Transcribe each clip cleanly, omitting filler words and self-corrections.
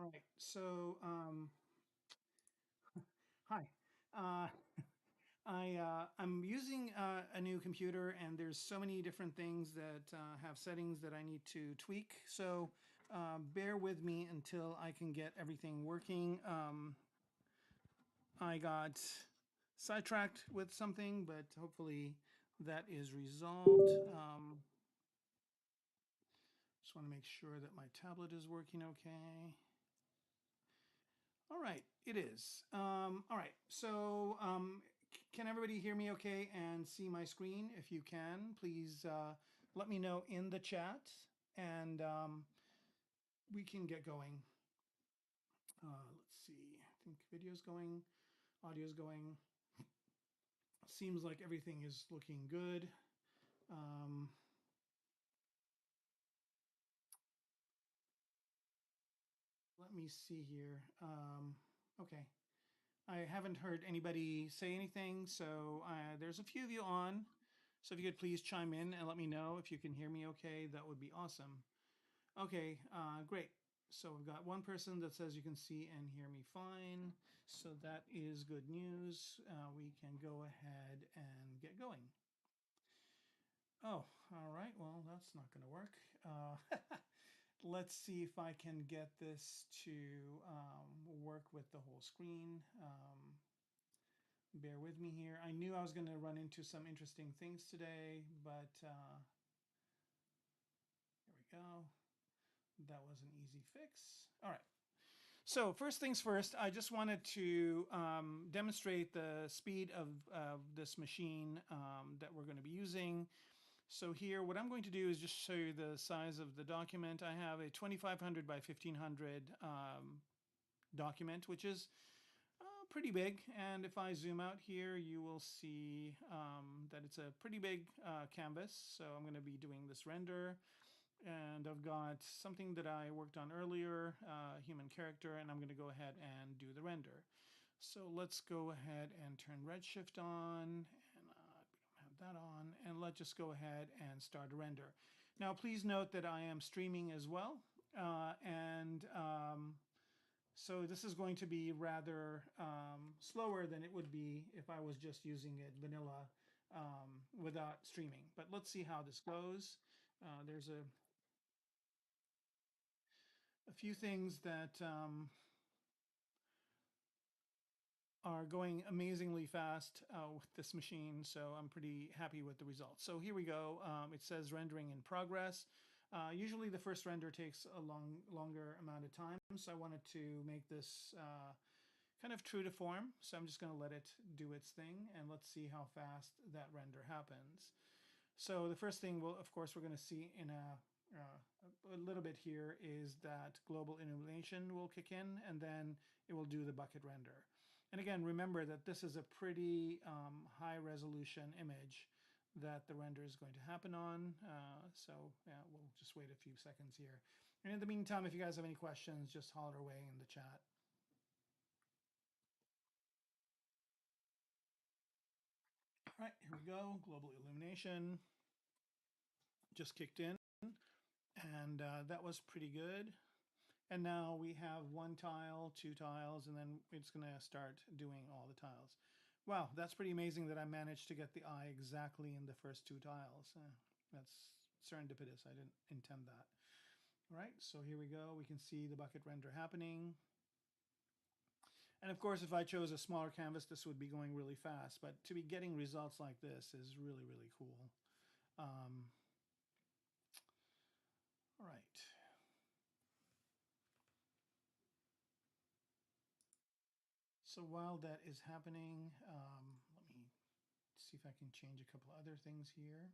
All right. So, hi. Uh, I'm using a new computer, and there's so many different things that have settings that I need to tweak. So, bear with me until I can get everything working. I got sidetracked with something, but hopefully that is resolved. Just want to make sure that my tablet is working okay. All right, it is. All right, so can everybody hear me okay and see my screen? If you can, please let me know in the chat and we can get going. Let's see, I think video's going, audio's going. Seems like everything is looking good. Um, Let me see here. Okay. I haven't heard anybody say anything, so there's a few of you on. So if you could please chime in and let me know if you can hear me okay, that would be awesome. Okay, great. So we've got one person that says you can see and hear me fine. So that is good news. We can go ahead and get going. Oh, all right. Well, that's not going to work. Let's see if I can get this to work with the whole screen. Bear with me here. I knew I was going to run into some interesting things today, but here we go. That was an easy fix. All right. So first things first, I just wanted to demonstrate the speed of this machine that we're going to be using. So here, what I'm going to do is just show you the size of the document. I have a 2500 by 1500 document, which is pretty big. And if I zoom out here, you will see that it's a pretty big canvas. So I'm going to be doing this render. And I've got something that I worked on earlier, human character, and I'm going to go ahead and do the render. So let's go ahead and turn Redshift on, and we don't have that on, and let's just go ahead and start a render. Now, please note that I am streaming as well, and so this is going to be rather slower than it would be if I was just using it vanilla without streaming. But let's see how this goes. There's a few things that are going amazingly fast with this machine, so I'm pretty happy with the results. So here we go. It says rendering in progress. Usually the first render takes a longer amount of time, so I wanted to make this kind of true to form. So I'm just going to let it do its thing, and let's see how fast that render happens. So the first thing, of course, we're going to see in a little bit here is that global illumination will kick in, and then it will do the bucket render. And again, remember that this is a pretty high resolution image that the render is going to happen on. So yeah, we'll just wait a few seconds here. And in the meantime, if you guys have any questions, just holler away in the chat. All right, here we go. Global illumination just kicked in, and that was pretty good. And now we have one tile, two tiles, and then it's going to start doing all the tiles. Wow, that's pretty amazing that I managed to get the eye exactly in the first two tiles. That's serendipitous. I didn't intend that. All right, so here we go. We can see the bucket render happening. And of course, if I chose a smaller canvas, this would be going really fast. But to be getting results like this is really, really cool. All right. So while that is happening, let me see if I can change a couple other things here.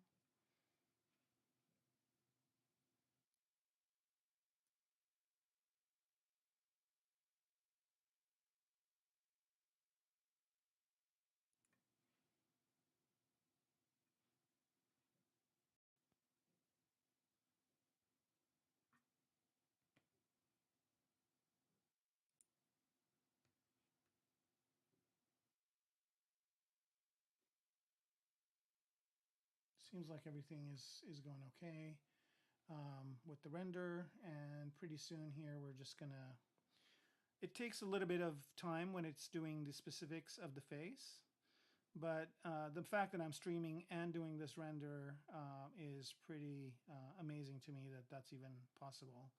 Seems like everything is going okay with the render, and pretty soon here we're just gonna It takes a little bit of time when it's doing the specifics of the face, but the fact that I'm streaming and doing this render is pretty amazing to me that that's even possible,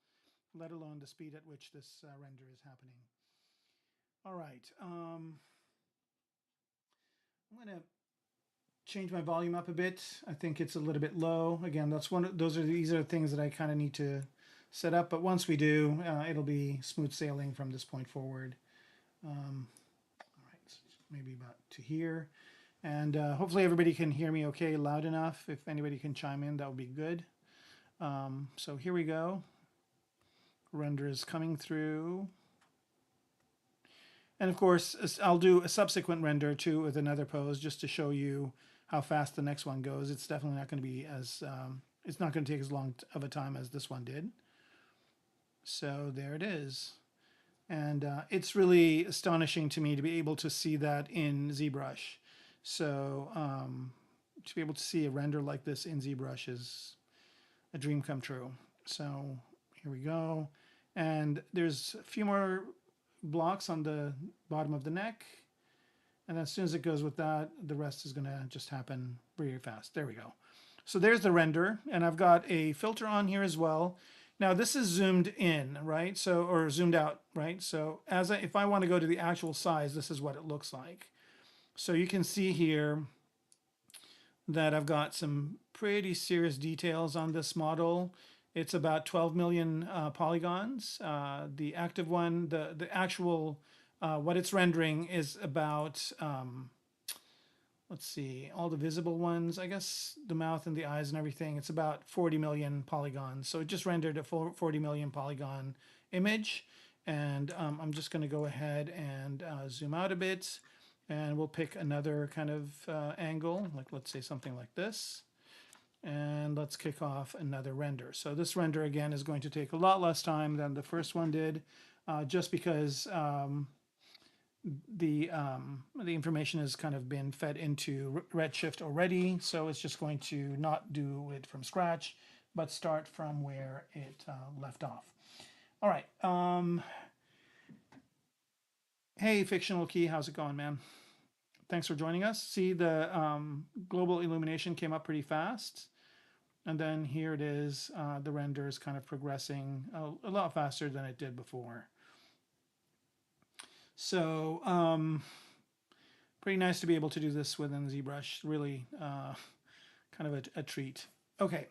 let alone the speed at which this render is happening. All right, I'm going to change my volume up a bit. I think it's a little bit low. Again, these are the things that I kind of need to set up, but once we do, it'll be smooth sailing from this point forward. All right, so maybe about to here. And hopefully everybody can hear me okay, loud enough. If anybody can chime in, that would be good. So here we go. Render is coming through. And of course, I'll do a subsequent render too with another pose just to show you how fast the next one goes. It's definitely not going to be as, it's not going to take as long of a time as this one did. So there it is. And it's really astonishing to me to be able to see that in ZBrush. So to be able to see a render like this in ZBrush is a dream come true. So here we go. And there's a few more blocks on the bottom of the neck. And as soon as it goes with that, the rest is going to just happen very fast. There we go. So there's the render. And I've got a filter on here as well. Now this is zoomed in, right? So, or zoomed out, right? So if I want to go to the actual size, this is what it looks like. So you can see here that I've got some pretty serious details on this model. It's about 12 million polygons. The active one, the actual, what it's rendering is about, let's see, all the visible ones, I guess the mouth and the eyes and everything, it's about 40 million polygons. So it just rendered a full 40 million polygon image. And I'm just going to go ahead and zoom out a bit. And we'll pick another kind of angle, like let's say something like this. And let's kick off another render. So this render, again, is going to take a lot less time than the first one did, just because the information has kind of been fed into Redshift already. So it's just going to not do it from scratch, but start from where it left off. All right. Hey, Fictional Key, how's it going, man? Thanks for joining us. See, the global illumination came up pretty fast. And then here it is, the render is kind of progressing a lot faster than it did before. So pretty nice to be able to do this within ZBrush. Really kind of a treat. Okay,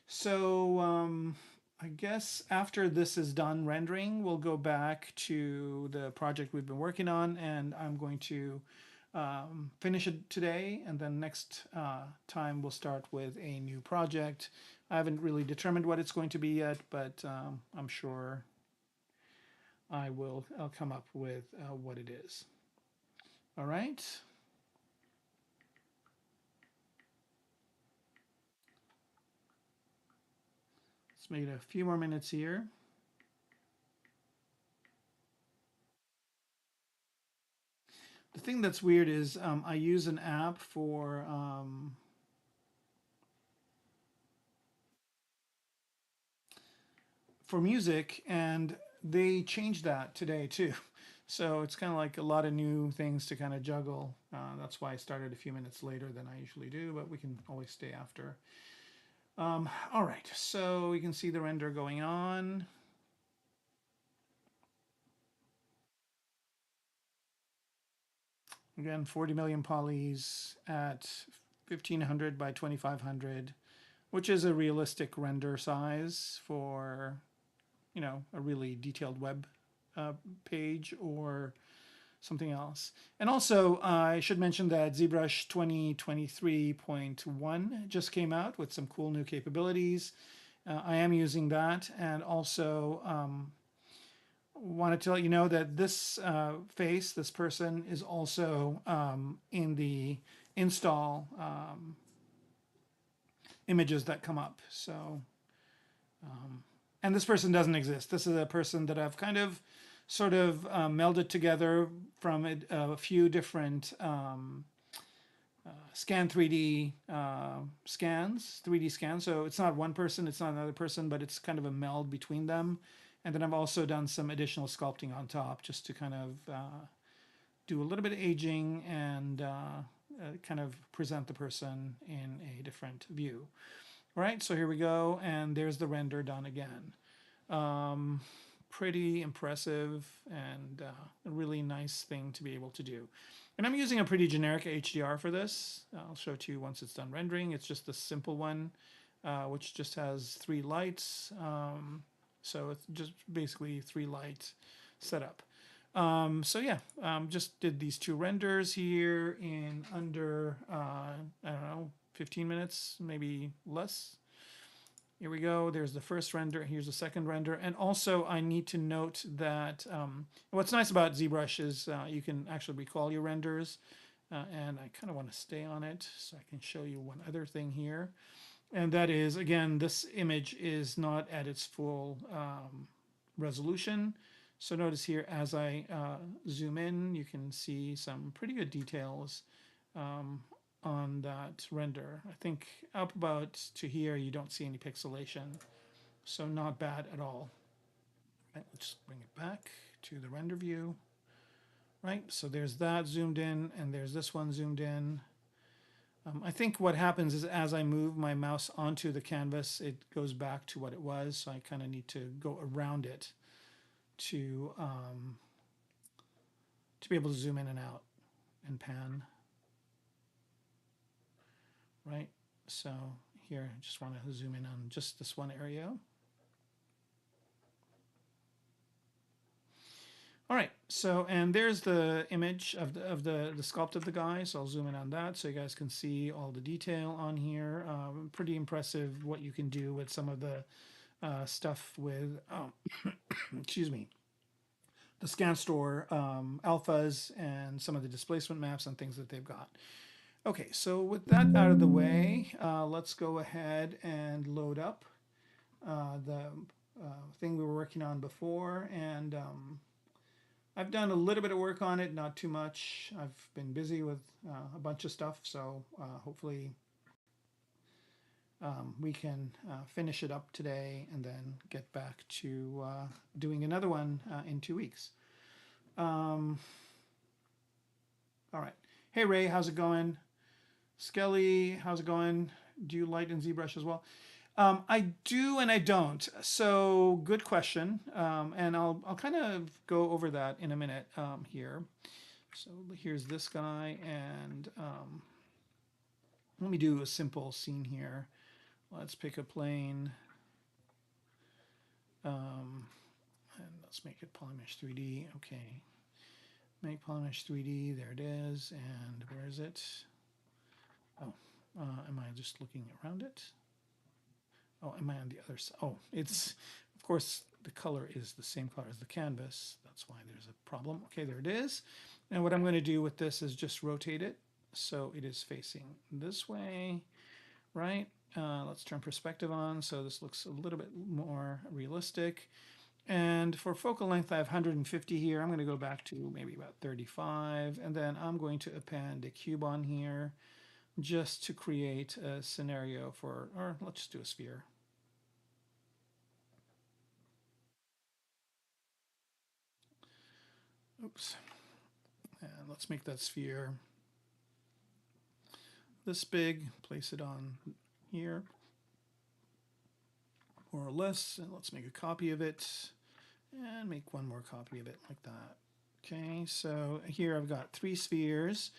so I guess after this is done rendering, we'll go back to the project we've been working on, and I'm going to finish it today, and then next time we'll start with a new project. I haven't really determined what it's going to be yet, but I'm sure I'll come up with what it is. All right. Let's make it a few more minutes here. The thing that's weird is I use an app for music, and they changed that today too. So it's kind of like a lot of new things to kind of juggle. That's why I started a few minutes later than I usually do, but we can always stay after. All right, so you can see the render going on. Again, 40 million polys at 1500 by 2500, which is a realistic render size for, you know, a really detailed web page or something else. And also, I should mention that ZBrush 2023.1 just came out with some cool new capabilities. I am using that, and also wanted to let you know that this face, this person, is also in the install images that come up. So, and this person doesn't exist. This is a person that I've kind of sort of melded together from a few different Scan 3D scans, 3D scans. So it's not one person, it's not another person, but it's kind of a meld between them. And then I've also done some additional sculpting on top just to kind of do a little bit of aging and kind of present the person in a different view. All right, so here we go, and there's the render done again. Pretty impressive and a really nice thing to be able to do. And I'm using a pretty generic HDR for this. I'll show it to you once it's done rendering. It's just the simple one, which just has 3 lights. So it's just basically 3 light setup. So yeah, just did these 2 renders here in under, I don't know, 15 minutes, maybe less. Here we go. There's the first render. Here's the second render. And also I need to note that what's nice about ZBrush is you can actually recall your renders. And I kind of want to stay on it so I can show you one other thing here. And that is, again, this image is not at its full resolution. So notice here, as I zoom in, you can see some pretty good details on that render. I think up about to here, you don't see any pixelation. So not bad at all. Right, let's just bring it back to the render view. Right, so there's that zoomed in, and there's this one zoomed in. I think what happens is as I move my mouse onto the canvas, it goes back to what it was. So I kind of need to go around it to be able to zoom in and out and pan. Right, so here I just want to zoom in on just this one area. All right, so and there's the image of the sculpt of the guy. So I'll zoom in on that so you guys can see all the detail on here. Pretty impressive what you can do with some of the stuff with, excuse me, the ScanStore alphas and some of the displacement maps and things that they've got. Okay, so with that out of the way, let's go ahead and load up the thing we were working on before. And I've done a little bit of work on it, not too much. I've been busy with a bunch of stuff, so hopefully we can finish it up today and then get back to doing another one in 2 weeks. All right. Hey, Ray, how's it going? Skelly, how's it going? Do you light in ZBrush as well? I do and I don't. So good question. And I'll kind of go over that in a minute here. So here's this guy, and let me do a simple scene here. Let's pick a plane. And let's make it Polymesh 3D. Okay. Make Polymesh 3D. There it is. And where is it? Oh, am I just looking around it? Oh, am I on the other side? Oh, it's, of course, the color is the same color as the canvas. That's why there's a problem. Okay, there it is. And what I'm going to do with this is just rotate it so it is facing this way, right? Let's turn perspective on so this looks a little bit more realistic. And for focal length, I have 150 here. I'm going to go back to maybe about 35. And then I'm going to append a cube on here just to create a scenario for, or let's just do a sphere. Oops. And let's make that sphere this big, place it on here, more or less, and let's make a copy of it and make one more copy of it like that. Okay, so here I've got 3 spheres.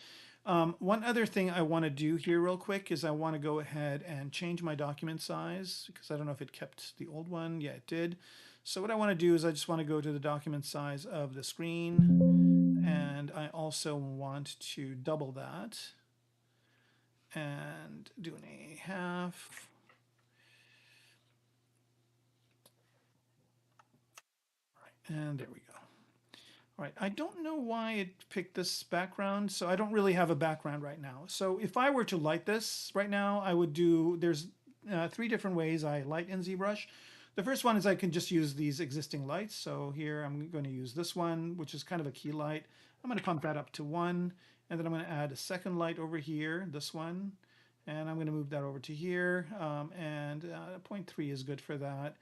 One other thing I want to do here real quick is I want to go ahead and change my document size because I don't know if it kept the old one. Yeah, it did. So what I want to do is I just want to go to the document size of the screen, and I also want to double that and do a half. All right, and there we go. All right, I don't know why it picked this background, so I don't really have a background right now. So if I were to light this right now, I would do, there's 3 different ways I light in ZBrush. The first one is I can just use these existing lights. So here I'm going to use this one, which is kind of a key light. I'm going to pump that up to 1, and then I'm going to add a second light over here, this one, and I'm going to move that over to here, and 0.3 is good for that.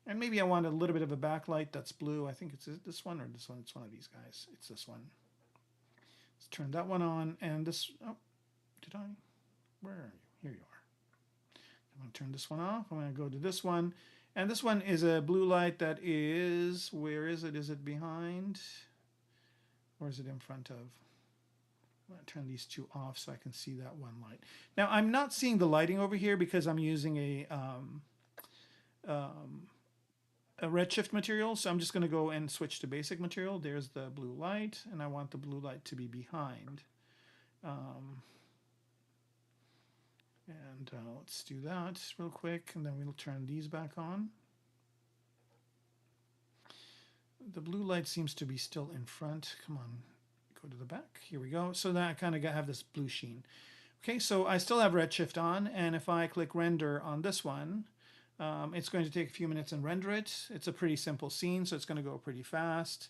And maybe I want a little bit of a backlight that's blue. I think it's this one or this one. It's one of these guys. It's this one. Let's turn that one on. And this, oh, did I? Where are you? Here you are. I'm going to turn this one off. I'm going to go to this one. And this one is a blue light that is, where is it? Is it behind? Or is it in front of? I'm going to turn these two off so I can see that one light. Now, I'm not seeing the lighting over here because I'm using a Redshift material. So I'm just going to go and switch to basic material. There's the blue light, and I want the blue light to be behind. And let's do that real quick, and then we'll turn these back on. The blue light seems to be still in front. Come on, go to the back. Here we go. So that I kind of have this blue sheen. Okay, so I still have Redshift on, and if I click render on this one, it's going to take a few minutes and render it. It's a pretty simple scene, so it's going to go pretty fast.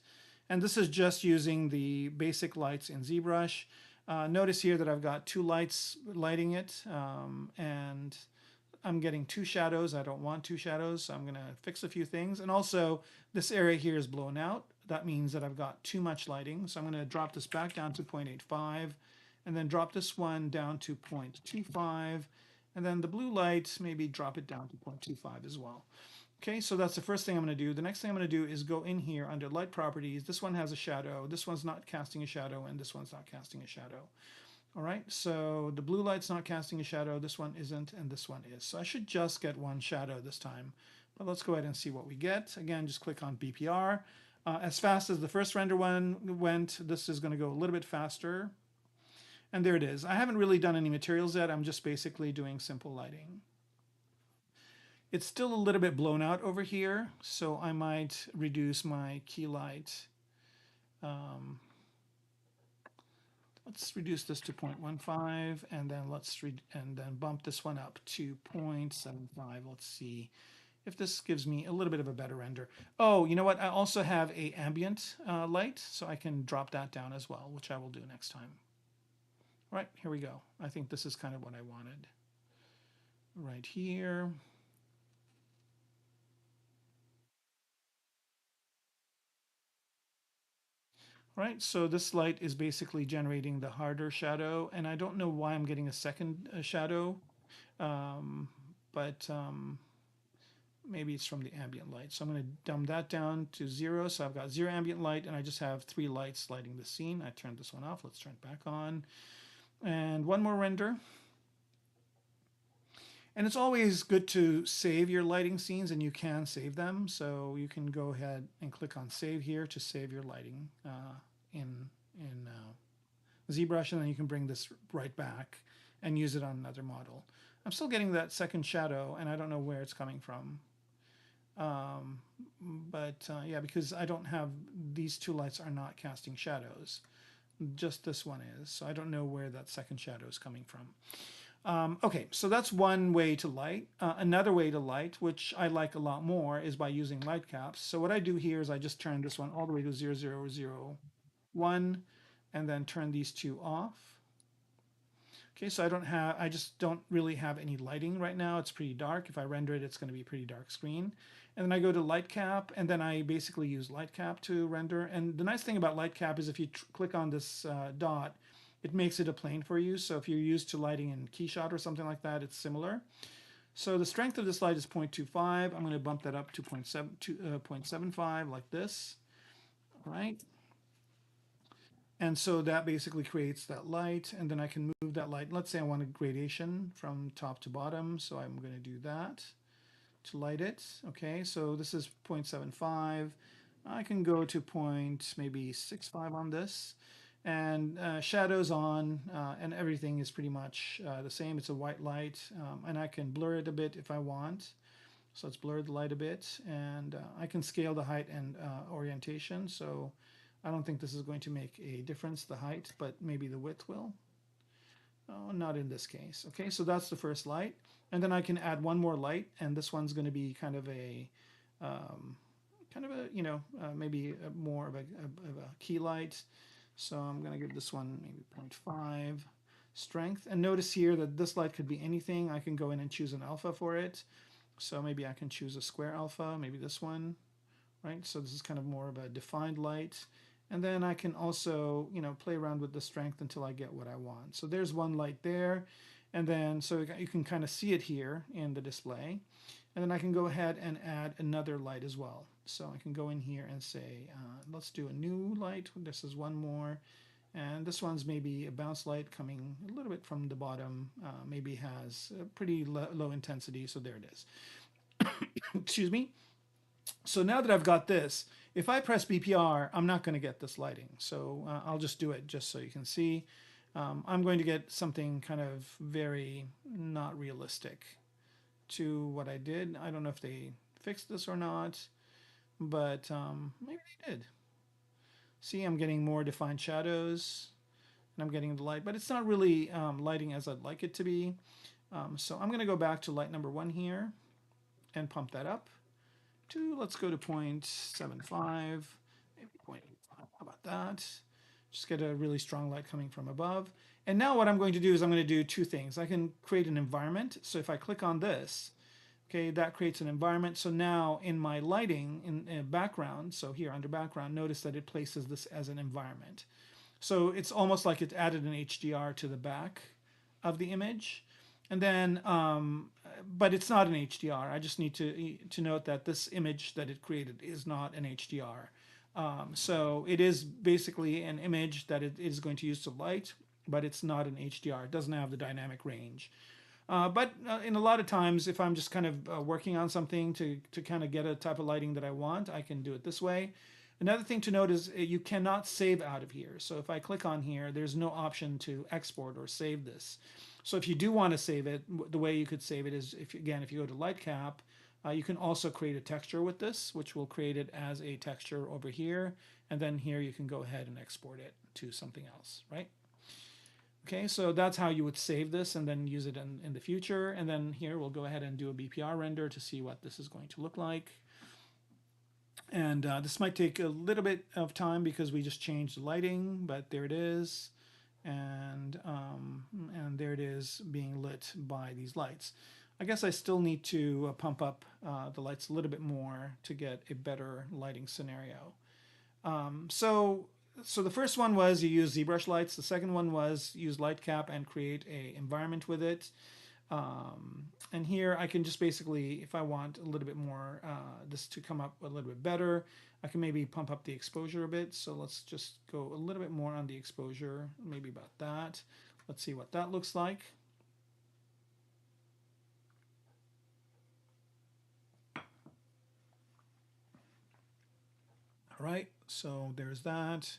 And this is just using the basic lights in ZBrush. Notice here that I've got two lights lighting it, and I'm getting two shadows. I don't want two shadows, so I'm going to fix a few things. And also, this area here is blown out. That means that I've got too much lighting, so I'm going to drop this back down to 0.85, and then drop this one down to 0.25, and then the blue light, maybe drop it down to 0.25 as well. Okay, so that's the first thing I'm going to do. The next thing I'm going to do is go in here under light properties. This one has a shadow. This one's not casting a shadow, and this one's not casting a shadow. All right, so the blue light's not casting a shadow. This one isn't, and this one is. So I should just get one shadow this time. But let's go ahead and see what we get. Again, just click on BPR. As fast as the first render one went, this is going to go a little bit faster. And there it is. I haven't really done any materials yet. I'm just basically doing simple lighting. It's still a little bit blown out over here, so I might reduce my key light. Let's reduce this to 0.15, and then bump this one up to 0.75. Let's see if this gives me a little bit of a better render. Oh, you know what? I also have a ambient light, so I can drop that down as well, which I will do next time. All right, here we go. I think this is kind of what I wanted. Right here. Right, so this light is basically generating the harder shadow, and I don't know why I'm getting a second shadow, but maybe it's from the ambient light. So I'm going to dumb that down to 0. So I've got 0 ambient light, and I just have 3 lights lighting the scene. I turned this one off. Let's turn it back on. And one more render. And it's always good to save your lighting scenes, and you can save them. So you can go ahead and click on Save here to save your lighting in ZBrush, and then you can bring this right back and use it on another model. I'm still getting that second shadow, and I don't know where it's coming from. Yeah, because I don't have, these two lights are not casting shadows. Just this one is. So I don't know where that second shadow is coming from. Okay, so that's one way to light. Another way to light, which I like a lot more, is by using Lightcaps. So what I do here is I just turn this one all the way to 0001, and then turn these two off. Okay, so I just don't really have any lighting right now. It's pretty dark. If I render it, it's going to be a pretty dark screen. And then I go to Lightcap, and then I basically use Lightcap to render. And the nice thing about Lightcap is if you click on this dot, it makes it a plane for you. So if you're used to lighting in Keyshot or something like that, it's similar. So the strength of this light is 0.25. I'm going to bump that up to 0.75 like this. All right. And so that basically creates that light, and then I can move that light. Let's say I want a gradation from top to bottom, so I'm going to do that to light it. Okay, so this is 0.75. I can go to maybe 0.65 on this, and shadows on, and everything is pretty much the same. It's a white light, and I can blur it a bit if I want. So let's blur the light a bit, and I can scale the height and orientation. So I don't think this is going to make a difference, the height, but maybe the width will. Oh, not in this case. Okay, so that's the first light. And then I can add one more light, and this one's going to be kind of a, maybe more of a key light. So I'm going to give this one maybe 0.5 strength. And notice here that this light could be anything. I can go in and choose an alpha for it. So maybe I can choose a square alpha, maybe this one, right? So this is kind of more of a defined light. And then I can also, play around with the strength until I get what I want. So there's one light there. And then, so you can kind of see it here in the display. And then I can go ahead and add another light as well. So I can go in here and say, let's do a new light. This is one more. And this one's maybe a bounce light coming a little bit from the bottom. Maybe has a pretty low intensity. So there it is. Excuse me. So now that I've got this, if I press BPR, I'm not going to get this lighting. So I'll just do it just so you can see. I'm going to get something kind of very not realistic to what I did. I don't know if they fixed this or not, but maybe they did. See, I'm getting more defined shadows and I'm getting the light, but it's not really lighting as I'd like it to be. So I'm going to go back to light number 1 here and pump that up to, let's go to 0.75, maybe 0.85. How about that? Just get a really strong light coming from above. And now what I'm going to do is I'm going to do 2 things. I can create an environment. So if I click on this, okay, that creates an environment. So now in my lighting in background, so here under background, notice that it places this as an environment. So it's almost like it added an HDR to the back of the image. And then, but it's not an HDR. I just need to note that this image that it created is not an HDR. So it is basically an image that it is going to use to light, but it's not an HDR. It doesn't have the dynamic range. But in a lot of times, if I'm just kind of working on something to kind of get a type of lighting that I want, I can do it this way. Another thing to note is you cannot save out of here. So if I click on here, there's no option to export or save this. So if you do want to save it, the way you could save it is, if you go to Lightcap, you can also create a texture with this, which will create it as a texture over here. And then here you can go ahead and export it to something else, right? Okay, so that's how you would save this and then use it in the future. And then here we'll go ahead and do a BPR render to see what this is going to look like. And this might take a little bit of time because we just changed the lighting, but there it is. And there it is being lit by these lights. I guess I still need to pump up the lights a little bit more to get a better lighting scenario. So the first one was you use ZBrush lights. The second one was use Lightcap and create a environment with it. And here I can just basically, if I want a little bit more, this to come up a little bit better, I can maybe pump up the exposure a bit. So let's just go a little bit more on the exposure, maybe about that. Let's see what that looks like. All right, so there's that.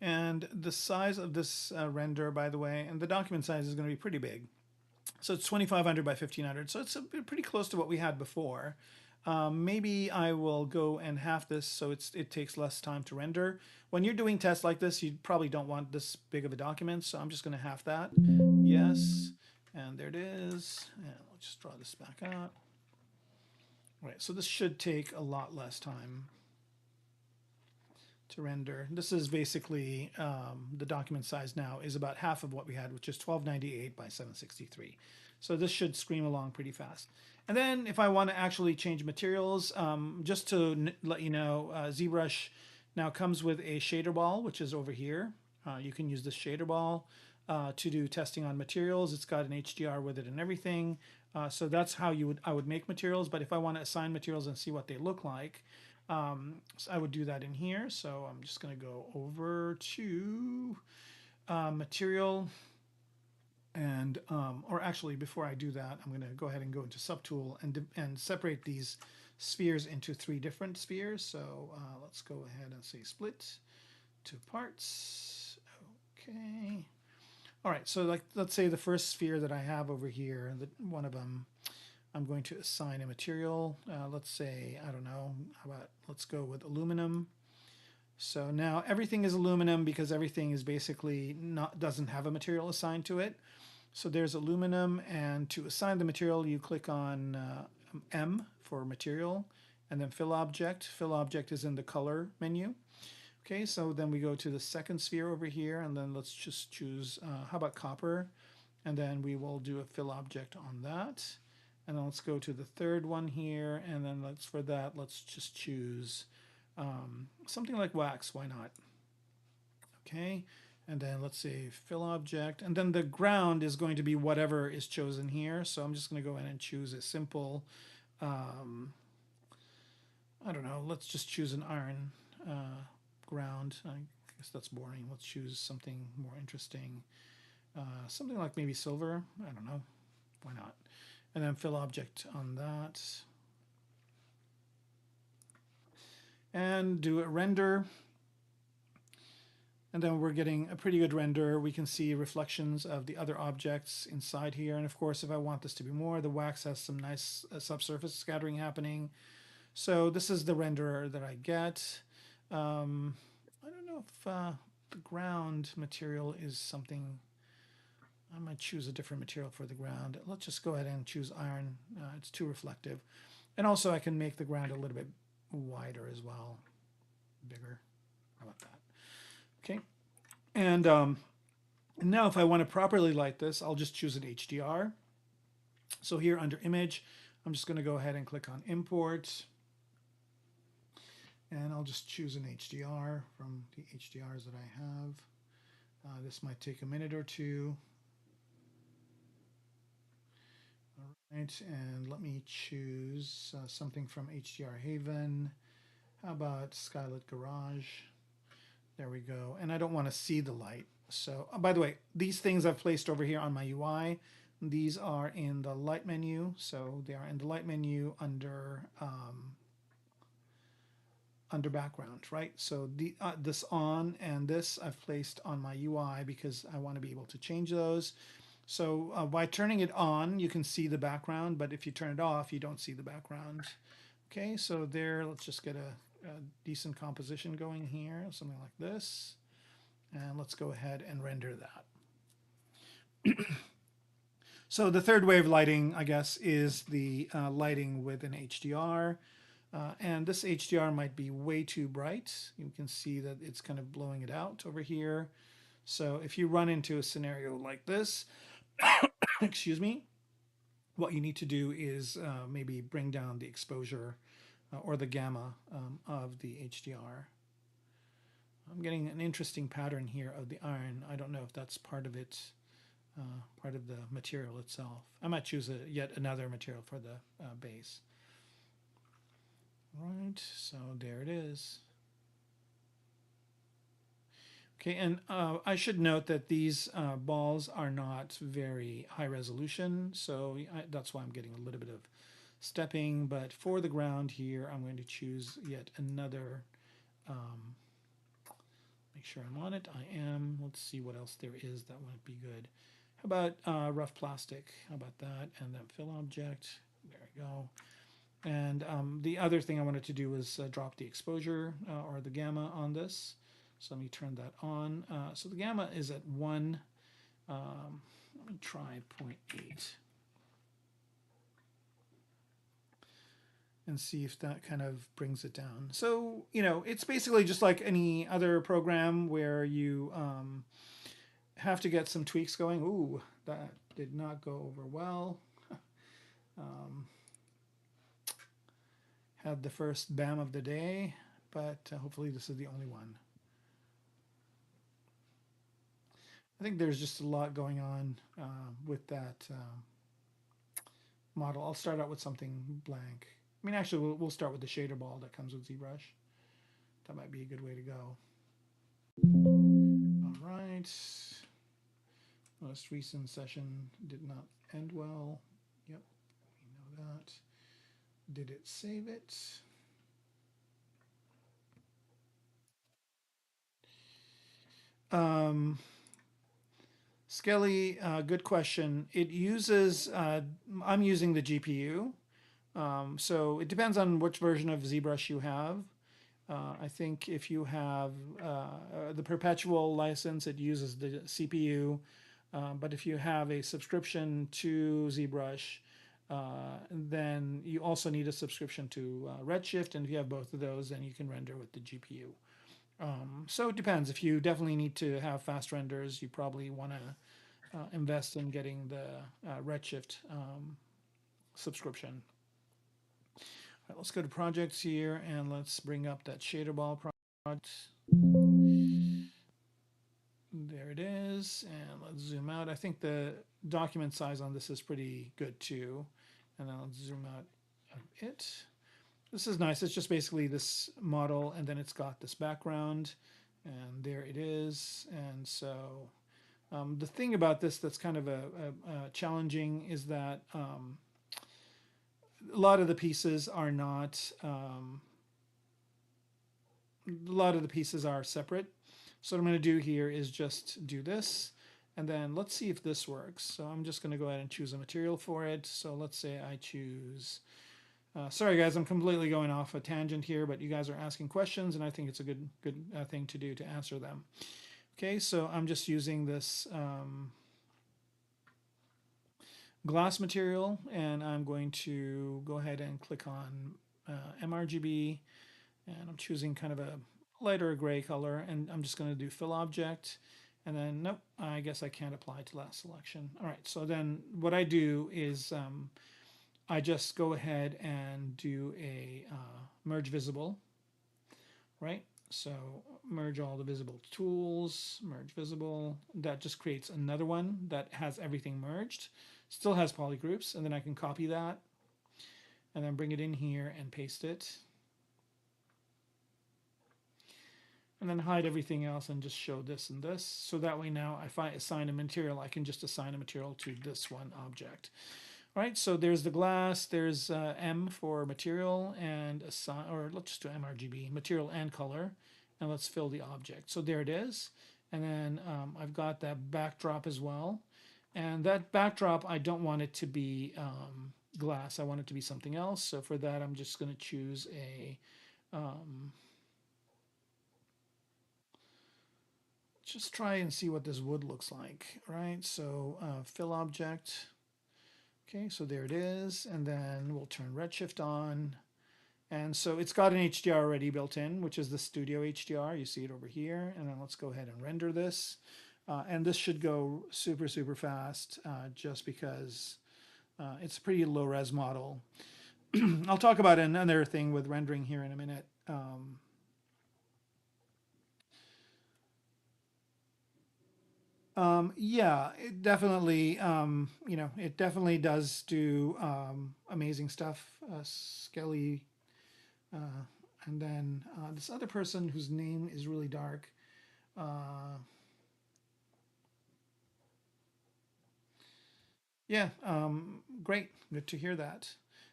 And the size of this render, by the way, and the document size is going to be pretty big. So it's 2500 by 1500. So it's pretty close to what we had before. Maybe I will go and half this so it takes less time to render. When you're doing tests like this, you probably don't want this big of a document. So I'm just going to half that. Yes. And there it is. And I'll just draw this back out. All right. So this should take a lot less time to render. This is basically the document size now is about half of what we had, which is 1298 by 763. So this should scream along pretty fast. And then if I want to actually change materials, just to let you know, ZBrush now comes with a shader ball, which is over here. You can use this shader ball to do testing on materials. It's got an HDR with it and everything. So that's how I would make materials. But if I want to assign materials and see what they look like, so I would do that in here. So I'm just going to go over to material. And, or actually, before I do that, I'm going to go ahead and go into subtool and separate these spheres into 3 different spheres. So let's go ahead and say split to parts. Okay. All right. So let's say the first sphere that I have over here, one of them, I'm going to assign a material. Let's say, I don't know, how about, let's go with aluminum. So now everything is aluminum because everything is basically doesn't have a material assigned to it. So there's aluminum, and to assign the material, you click on M for material, and then fill object. Fill object is in the color menu. Okay, so then we go to the second sphere over here, and then let's just choose, how about copper? And then we will do a fill object on that. And then let's go to the third one here, and then let's just choose something like wax, why not? Okay, and then let's say fill object, and then the ground is going to be whatever is chosen here. So I'm just going to go ahead and choose a simple, I don't know, let's just choose an iron ground. I guess that's boring. Let's choose something more interesting. Something like maybe silver. I don't know. Why not? And then fill object on that. And do a render. And then we're getting a pretty good render. We can see reflections of the other objects inside here. And of course, if I want this to be more, the wax has some nice subsurface scattering happening. So this is the renderer that I get. I don't know if the ground material is something. I might choose a different material for the ground. Let's just go ahead and choose iron. It's too reflective. And also I can make the ground a little bit wider as well. Bigger. How about that? Okay. And now if I want to properly light this, I'll just choose an HDR. So here under image, I'm just going to go ahead and click on import. And I'll just choose an HDR from the HDRs that I have. This might take a minute or two. All right, and let me choose something from HDR Haven. How about Skylit Garage? There we go. And I don't want to see the light. So, by the way, these things I've placed over here on my UI. These are in the light menu. So they are in the light menu under background, right? So this on and this I've placed on my UI because I want to be able to change those. So by turning it on, you can see the background, but if you turn it off, you don't see the background. Okay, so there, let's just get a decent composition going here, something like this. And let's go ahead and render that. So the third way of lighting, I guess, is the lighting with an HDR. And this HDR might be way too bright. You can see that it's kind of blowing it out over here. So if you run into a scenario like this, excuse me, what you need to do is maybe bring down the exposure or the gamma of the HDR. I'm getting an interesting pattern here of the iron. I don't know if that's part of it, part of the material itself. I might choose yet another material for the base. Right, so there it is. Okay, and I should note that these balls are not very high resolution, so that's why I'm getting a little bit of stepping. But for the ground here, I'm going to choose yet another. Make sure I'm on it. I am. Let's see what else there is that might be good. How about rough plastic? How about that? And then fill object. There we go. And the other thing I wanted to do was drop the exposure or the gamma on this. So let me turn that on. So the gamma is at 1. Let me try 0.8. And see if that kind of brings it down. So, you know, it's basically just like any other program where you have to get some tweaks going. Ooh, that did not go over well. Had the first BAM of the day, but hopefully this is the only one. I think there's just a lot going on with that model. I'll start out with something blank. I mean, actually, we'll start with the shader ball that comes with ZBrush. That might be a good way to go. All right. Most recent session did not end well. Yep, we know that. Did it save it? Skelly, good question. It uses, I'm using the GPU. So it depends on which version of ZBrush you have. I think if you have the perpetual license, it uses the CPU. But if you have a subscription to ZBrush, then you also need a subscription to Redshift. And if you have both of those, then you can render with the GPU. So it depends. If you definitely need to have fast renders, you probably want to invest in getting the Redshift subscription. All right, let's go to projects here and let's bring up that shader ball project. There it is, and let's zoom out. I think the document size on this is pretty good too. And then let's zoom out a bit. This is nice. It's just basically this model, and then it's got this background, and there it is. And so the thing about this that's kind of a challenging is that a lot of the pieces are not. A lot of the pieces are separate. So what I'm going to do here is just do this, and then let's see if this works. So I'm just going to go ahead and choose a material for it. So let's say I choose. Sorry guys, I'm completely going off a tangent here, but you guys are asking questions, and I think it's a good thing to do to answer them. Okay, so I'm just using this glass material, and I'm going to go ahead and click on MRGB, and I'm choosing kind of a lighter gray color, and I'm just going to do fill object, and then nope, I guess I can't apply to that selection. All right, so then what I do is I just go ahead and do a merge visible, right? So merge all the visible tools, merge visible. That just creates another one that has everything merged. Still has polygroups, and then I can copy that and then bring it in here and paste it. And then hide everything else and just show this and this. So that way now if I assign a material, I can just assign a material to this one object. All right, so there's the glass, there's M for material, and assign, or let's just do MRGB, material and color, and let's fill the object. So there it is. And then I've got that backdrop as well. And that backdrop, I don't want it to be glass. I want it to be something else. So for that, I'm just going to choose a just try and see what this wood looks like, right? So fill object. Okay, so there it is. And then we'll turn Redshift on. And so it's got an HDR already built in, which is the Studio HDR. You see it over here. And then let's go ahead and render this. And this should go super, super fast just because it's a pretty low res model. I'll talk about another thing with rendering here in a minute. Yeah, it definitely, you know, it definitely does do amazing stuff. Skelly, and then this other person whose name is really dark. Yeah, great. Good to hear that.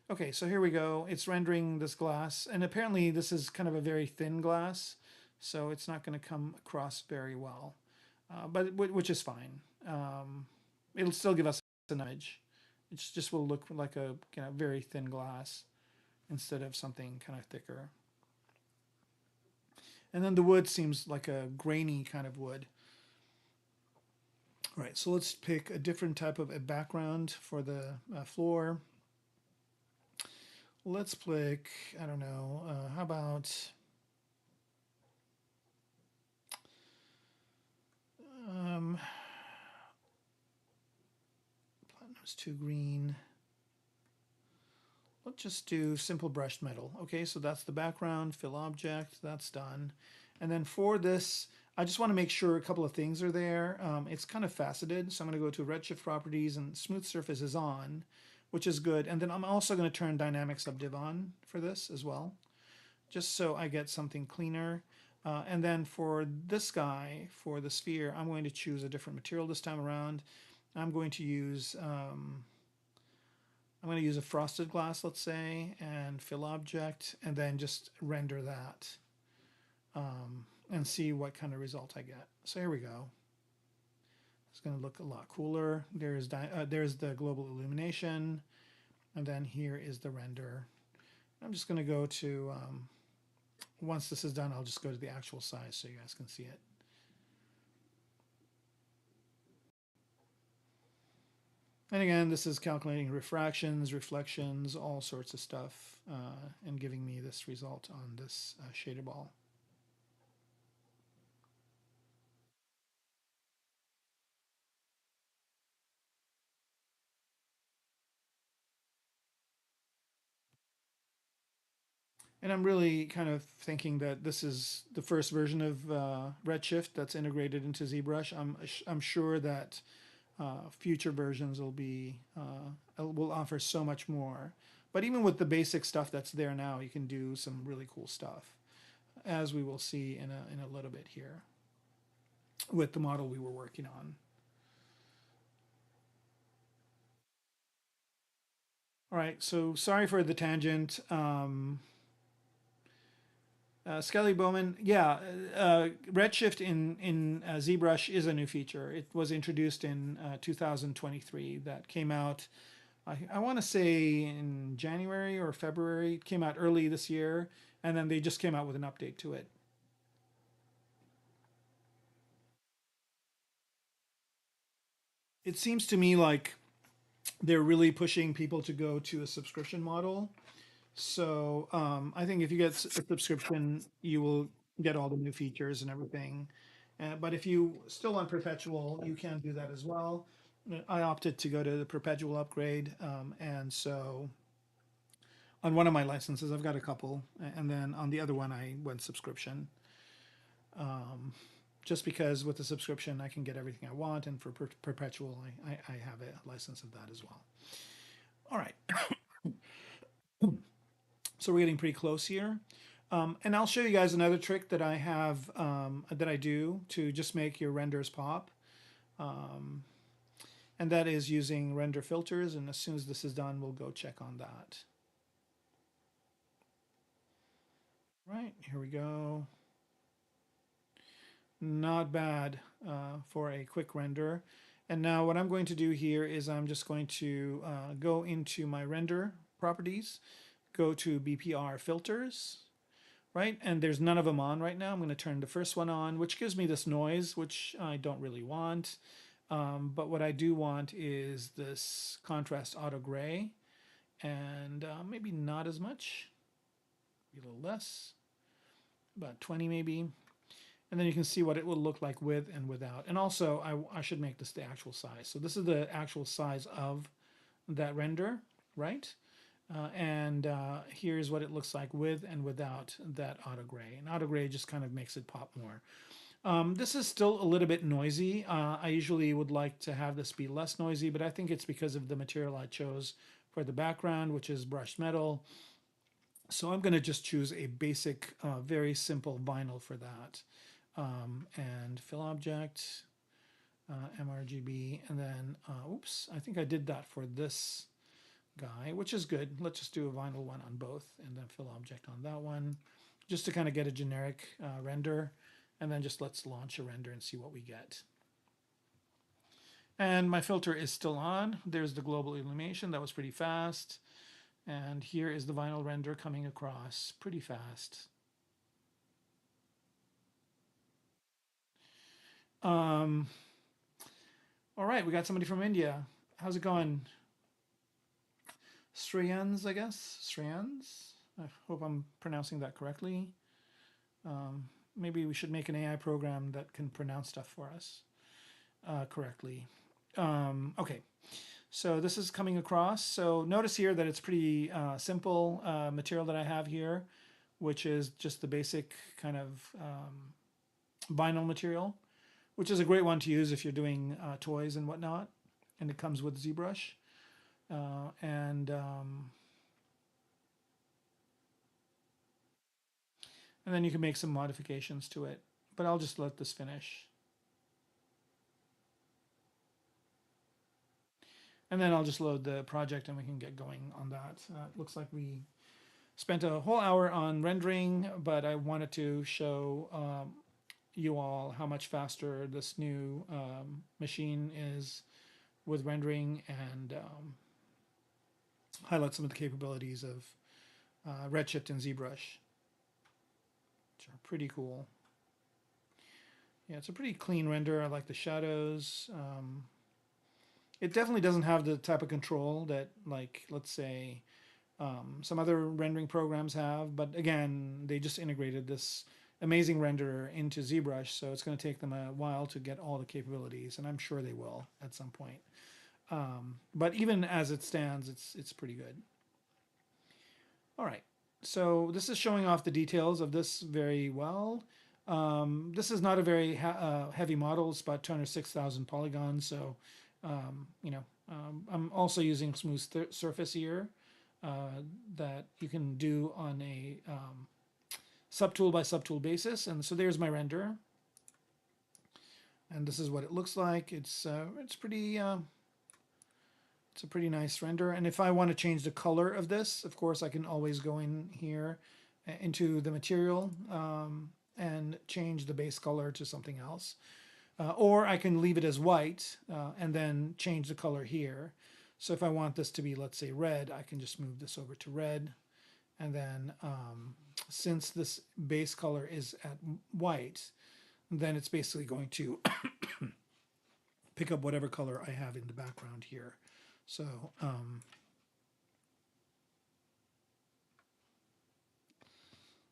Okay, so here we go. It's rendering this glass, and apparently this is kind of a very thin glass, so it's not going to come across very well, but which is fine. It'll still give us an image. It just will look like a very thin glass instead of something kind of thicker. And then the wood seems like a grainy kind of wood. All right, so let's pick a different type of a background for the floor. Let's pick, I don't know, how about platinum's too green. Let's just do simple brushed metal. Okay, so that's the background, fill object, that's done. And then for this, I just want to make sure a couple of things are there. It's kind of faceted, so I'm going to go to Redshift properties, and smooth surface is on, which is good. And then I'm also going to turn dynamic subdiv on for this as well, just so I get something cleaner. And then for this guy, for the sphere, I'm going to choose a different material this time around. I'm going to use a frosted glass, let's say, and fill object, and then just render that and see what kind of result I get. So here we go. It's going to look a lot cooler. There's the global illumination, and then here is the render. I'm just going to go to, once this is done, I'll just go to the actual size so you guys can see it. And again, this is calculating refractions, reflections, all sorts of stuff, and giving me this result on this shader ball. And I'm really kind of thinking that this is the first version of Redshift that's integrated into ZBrush. I'm sure that future versions will offer so much more. But even with the basic stuff that's there now, you can do some really cool stuff, as we will see in a little bit here with the model we were working on. All right, so sorry for the tangent. Skelly Bowman, yeah, Redshift in ZBrush is a new feature. It was introduced in 2023. That came out, I want to say in January or February. It came out early this year, and then they just came out with an update to it. It seems to me like they're really pushing people to go to a subscription model. So I think if you get a subscription, you will get all the new features and everything. But if you still want perpetual, you can do that as well. I opted to go to the perpetual upgrade, and so on one of my licenses, I've got a couple, and then on the other one, I went subscription. Just because with the subscription, I can get everything I want, and for perpetual, I have a license of that as well. All right. So we're getting pretty close here. And I'll show you guys another trick that I have, that I do to just make your renders pop. And that is using render filters. And as soon as this is done, we'll go check on that. Right, here we go. Not bad for a quick render. And now what I'm going to do here is I'm just going to go into my render properties, go to BPR filters, right? And there's none of them on right now. I'm going to turn the first one on, which gives me this noise, which I don't really want. But what I do want is this contrast auto gray, and maybe not as much, a little less, about 20 maybe. And then you can see what it will look like with and without. And also, I should make this the actual size. So this is the actual size of that render, right? And here's what it looks like with and without that auto gray. And auto gray just kind of makes it pop more. This is still a little bit noisy. I usually would like to have this be less noisy, but I think it's because of the material I chose for the background, which is brushed metal. So I'm going to just choose a basic, very simple vinyl for that. And fill object, MRGB, and then, oops, I think I did that for this guy, which is good. Let's just do a vinyl one on both, and then fill object on that one, just to kind of get a generic render, and then just let's launch a render and see what we get. And my filter is still on. There's the global illumination. That was pretty fast. And here is the vinyl render coming across pretty fast. All right, we got somebody from India. How's it going? Shreyans, I guess. Shreyans. I hope I'm pronouncing that correctly. Maybe we should make an AI program that can pronounce stuff for us correctly. Okay, so this is coming across. So notice here that it's pretty simple material that I have here, which is just the basic kind of vinyl material, which is a great one to use if you're doing toys and whatnot. And it comes with ZBrush. And then you can make some modifications to it. But I'll just let this finish. And then I'll just load the project and we can get going on that. It looks like we spent a whole hour on rendering, but I wanted to show you all how much faster this new machine is with rendering, and highlight some of the capabilities of Redshift and ZBrush, which are pretty cool. Yeah, it's a pretty clean render. I like the shadows. It definitely doesn't have the type of control that, like, let's say, some other rendering programs have, but again, they just integrated this amazing renderer into ZBrush, so it's going to take them a while to get all the capabilities, and I'm sure they will at some point. But even as it stands, it's pretty good. All right. So this is showing off the details of this very well. This is not a very heavy model. It's about 206,000 polygons. So, I'm also using smooth surface here that you can do on a subtool by subtool basis. And so there's my render. And this is what it looks like. It's pretty. It's a pretty nice render. And if I want to change the color of this, of course, I can always go in here into the material and change the base color to something else. Or I can leave it as white and then change the color here. So if I want this to be, let's say, red, I can just move this over to red. And then since this base color is at white, then it's basically going to pick up whatever color I have in the background here. So let's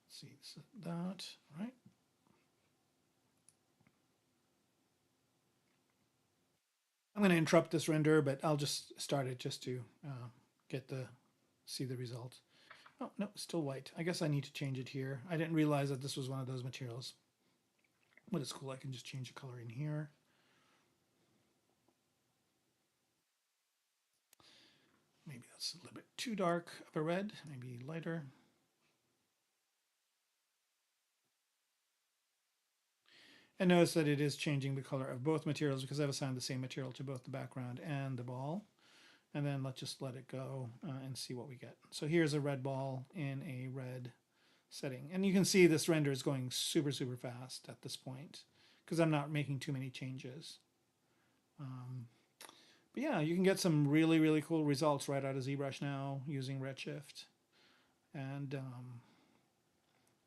see, so that, right? I'm going to interrupt this render, but I'll just start it just to see the result. Oh, no, it's still white. I guess I need to change it here. I didn't realize that this was one of those materials. But it's cool, I can just change the color in here. Maybe that's a little bit too dark of a red, maybe lighter. And notice that it is changing the color of both materials because I've assigned the same material to both the background and the ball. And then let's just let it go and see what we get. So here's a red ball in a red setting. And you can see this render is going super, super fast at this point because I'm not making too many changes. But yeah, you can get some really, really cool results right out of ZBrush now using Redshift. And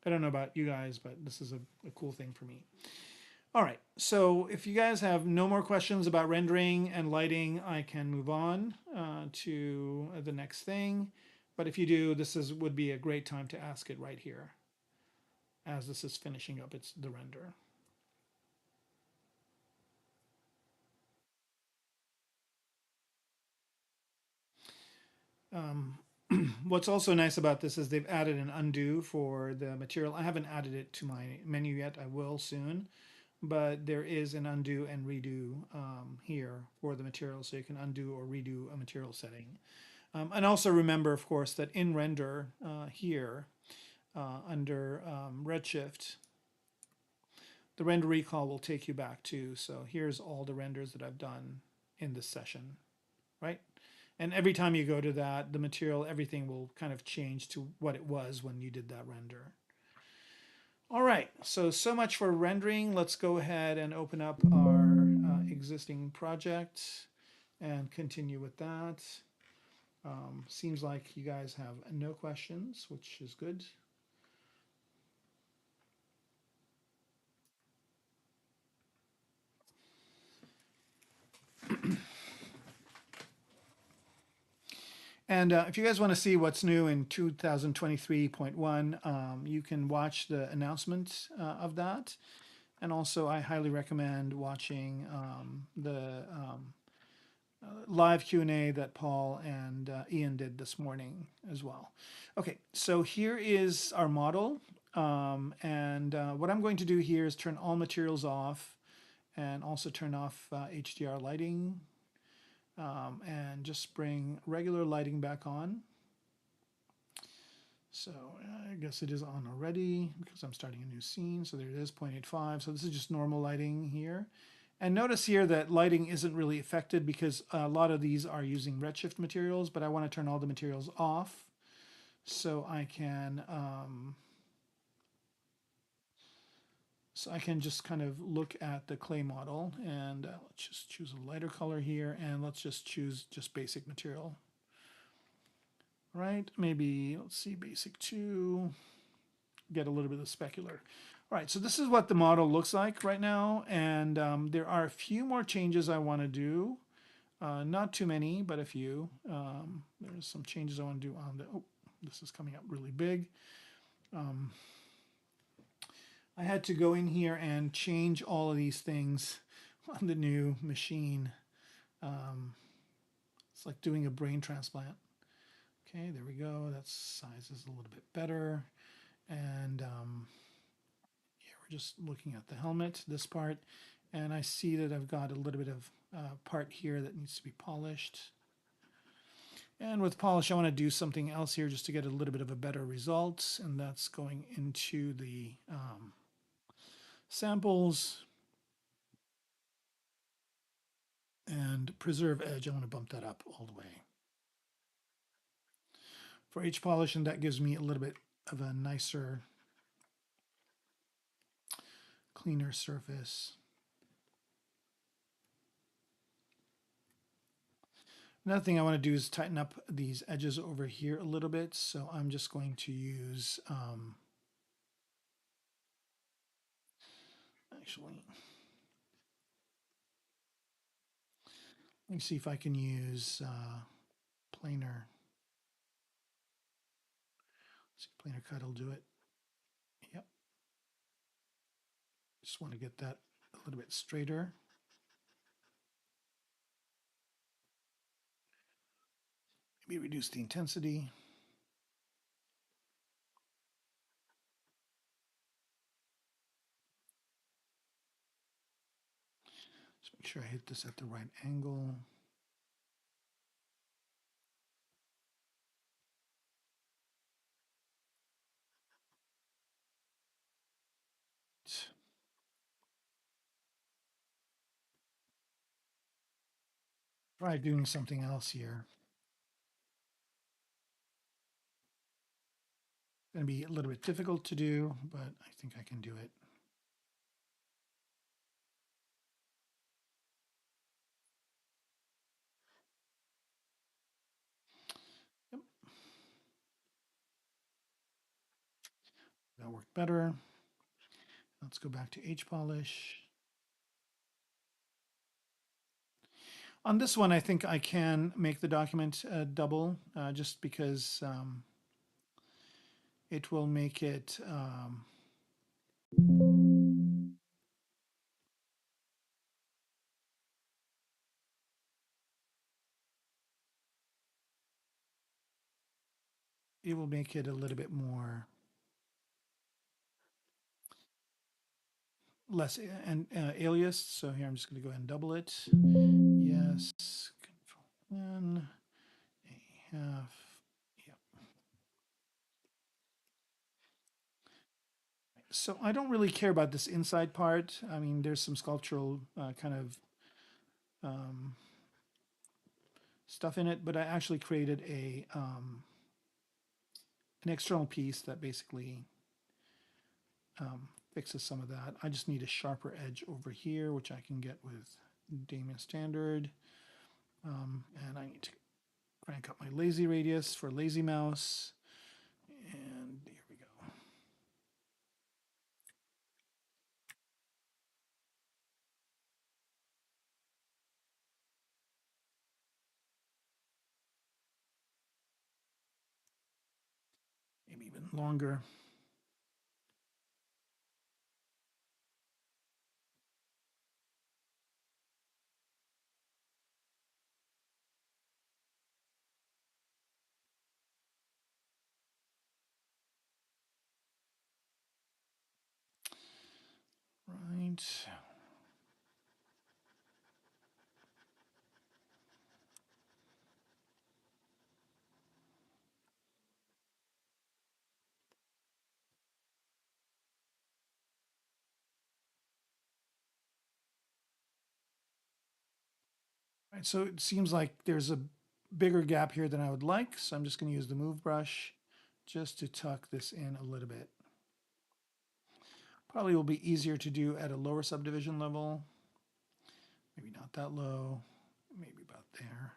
I don't know about you guys, but this is a cool thing for me. All right, so if you guys have no more questions about rendering and lighting, I can move on to the next thing. But if you do, would be a great time to ask it right here as this is finishing up the render. What's also nice about this is they've added an undo for the material. I haven't added it to my menu yet. I will soon. But there is an undo and redo here for the material, so you can undo or redo a material setting. And also remember, of course, that in render here under Redshift, the render recall will take you back to, so here's all the renders that I've done in this session, right? And every time you go to that, the material, everything will kind of change to what it was when you did that render. All right, so much for rendering. Let's go ahead and open up our existing project and continue with that. Seems like you guys have no questions, which is good. And if you guys want to see what's new in 2023.1, you can watch the announcement of that. And also, I highly recommend watching the live Q&A that Paul and Ian did this morning as well. Okay, so here is our model. And what I'm going to do here is turn all materials off and also turn off HDR lighting. And just bring regular lighting back on. So I guess it is on already because I'm starting a new scene. So there it is, 0.85. So this is just normal lighting here. And notice here that lighting isn't really affected because a lot of these are using Redshift materials, but I want to turn all the materials off so I can just kind of look at the clay model, and let's just choose a lighter color here, and let's just choose just basic material. Right, maybe, let's see, basic 2, get a little bit of specular. All right, so this is what the model looks like right now, and there are a few more changes I want to do. Not too many, but a few. There's some changes I want to do on the, oh, this is coming up really big. I had to go in here and change all of these things on the new machine. It's like doing a brain transplant. Okay, there we go. That size is a little bit better. And yeah, we're just looking at the helmet, this part. And I see that I've got a little bit of part here that needs to be polished. And with polish, I want to do something else here just to get a little bit of a better result. And that's going into the samples. And preserve edge, I want to bump that up all the way. For each polish, and that gives me a little bit of a nicer, cleaner surface. Another thing I want to do is tighten up these edges over here a little bit. So I'm just going to use, actually, let me see if I can use planer. Let's see, planer cut will do it. Yep. Just want to get that a little bit straighter. Maybe reduce the intensity. Just make sure I hit this at the right angle. Try doing something else here. Going to be a little bit difficult to do, but I think I can do it. Yep. That worked better. Let's go back to H polish. On this one, I think I can make the document double just because it will make it it will make it a little bit more less and alias. So here I'm just going to go ahead and double it. Yes, Control N, a half. Yep. So I don't really care about this inside part. I mean, there's some sculptural kind of stuff in it, but I actually created a an external piece that basically fixes some of that. I just need a sharper edge over here, which I can get with Damien Standard. And I need to crank up my lazy radius for lazy mouse. And here we go. Maybe even longer. Right. Right, so it seems like there's a bigger gap here than I would like, so I'm just going to use the move brush just to tuck this in a little bit. Probably will be easier to do at a lower subdivision level. Maybe not that low, maybe about there.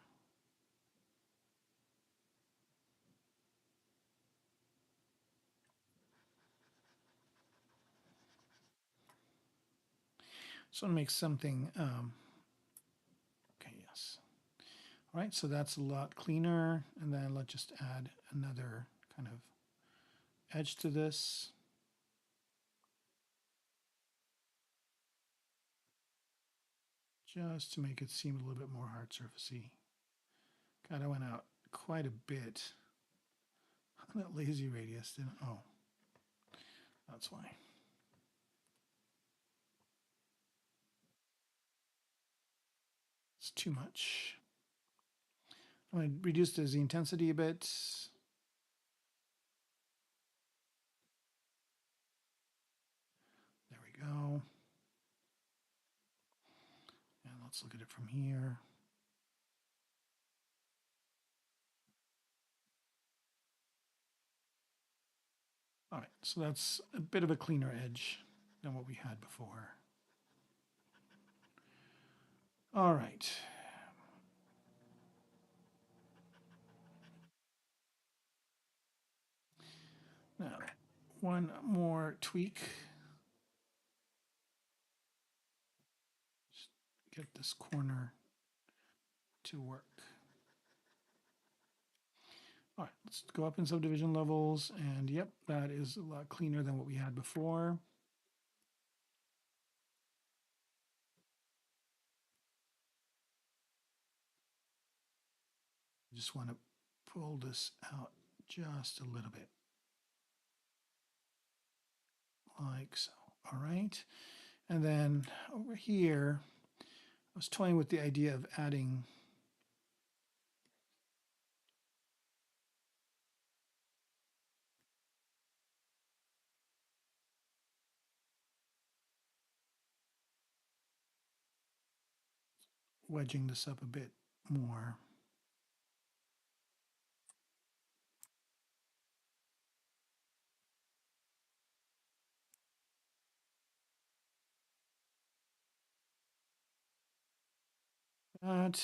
So I'm going to make something, okay, yes. All right, so that's a lot cleaner. And then let's just add another kind of edge to this. Just to make it seem a little bit more hard surfacey. God, I went out quite a bit. That lazy radius didn't. Oh, that's why. It's too much. I'm going to reduce the intensity a bit. There we go. And let's look at it from here. All right, so that's a bit of a cleaner edge than what we had before. All right. Now, one more tweak. Just get this corner to work. All right, let's go up in subdivision levels, and yep, that is a lot cleaner than what we had before. I just want to pull this out just a little bit, like so. All right, and then over here, I was toying with the idea of adding wedging this up a bit more. That,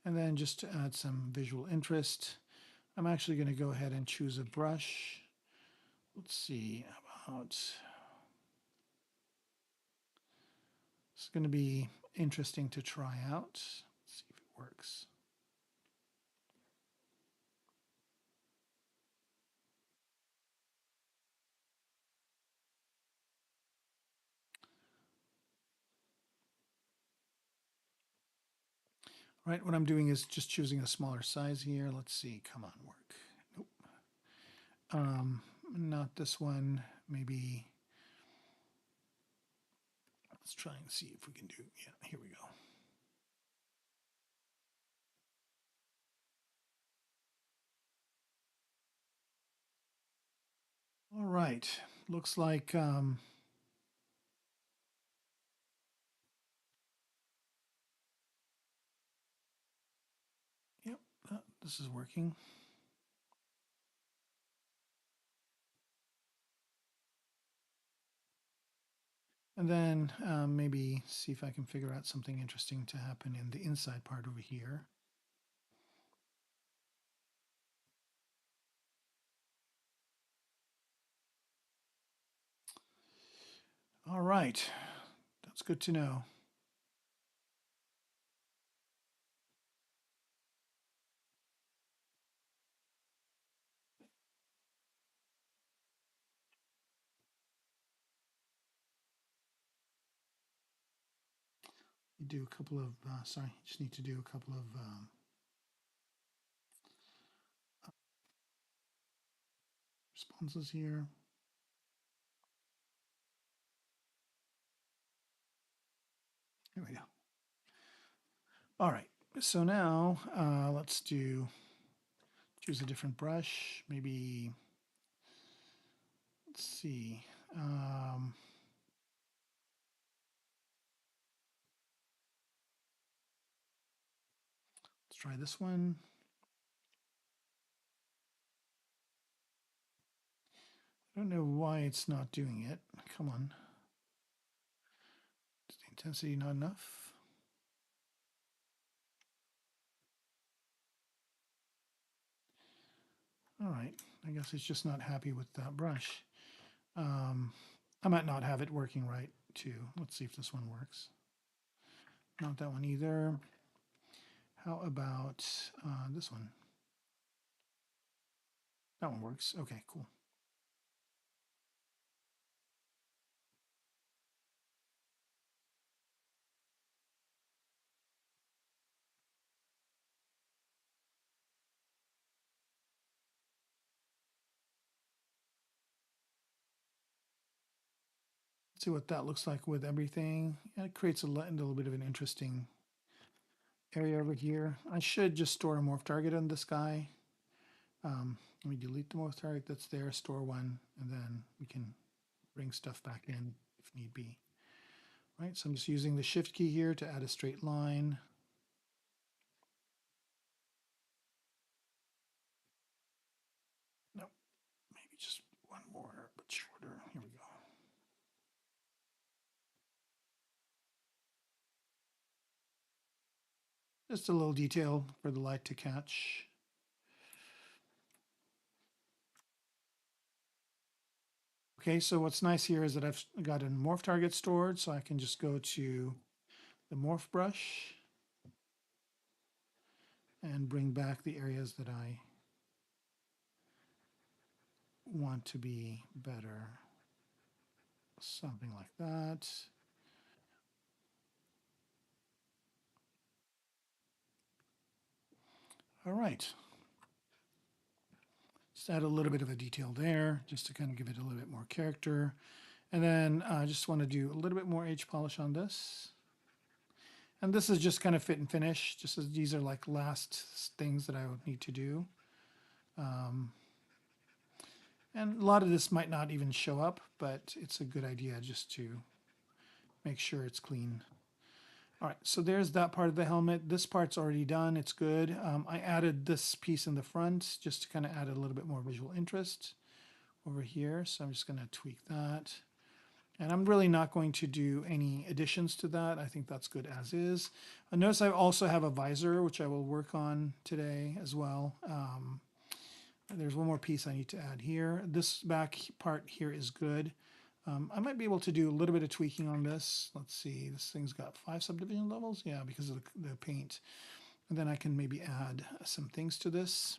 and then just to add some visual interest, I'm actually going to go ahead and choose a brush. Let's see about, it's going to be interesting to try out. Let's see if it works. Right, what I'm doing is just choosing a smaller size here. Let's see, come on, work. Nope. Not this one, maybe. Let's try and see if we can do, yeah, here we go. All right, looks like yep, this is working. And then maybe see if I can figure out something interesting to happen in the inside part over here. All right, that's good to know. You do a couple of, sorry, just need to do a couple of responses here. There we go. All right, so now let's choose a different brush, maybe, let's see. Let's try this one. I don't know why it's not doing it. Come on. Is the intensity not enough? All right, I guess it's just not happy with that brush. I might not have it working right too. Let's see if this one works. Not that one either. How about this one? That one works. Okay, cool. See what that looks like with everything. And it creates a little bit of an interesting area over here. I should just store a morph target on this guy. Let me delete the morph target that's there, store one, and then we can bring stuff back in if need be. Right, so I'm just using the shift key here to add a straight line. No, maybe just one more, but shorter. Here we go. Just a little detail for the light to catch. Okay, so what's nice here is that I've got a morph target stored, so I can just go to the morph brush and bring back the areas that I want to be better. Something like that. All right. Just add a little bit of a detail there, just to kind of give it a little bit more character. And then I just want to do a little bit more H polish on this. And this is just kind of fit and finish, just as these are like last things that I would need to do. And a lot of this might not even show up, but it's a good idea just to make sure it's clean. All right, so there's that part of the helmet. This part's already done, it's good. I added this piece in the front just to kind of add a little bit more visual interest over here. So I'm just gonna tweak that. And I'm really not going to do any additions to that. I think that's good as is. Notice I also have a visor, which I will work on today as well. There's one more piece I need to add here. This back part here is good. I might be able to do a little bit of tweaking on this. Let's see, this thing's got 5 subdivision levels. Yeah, because of the paint. And then I can maybe add some things to this.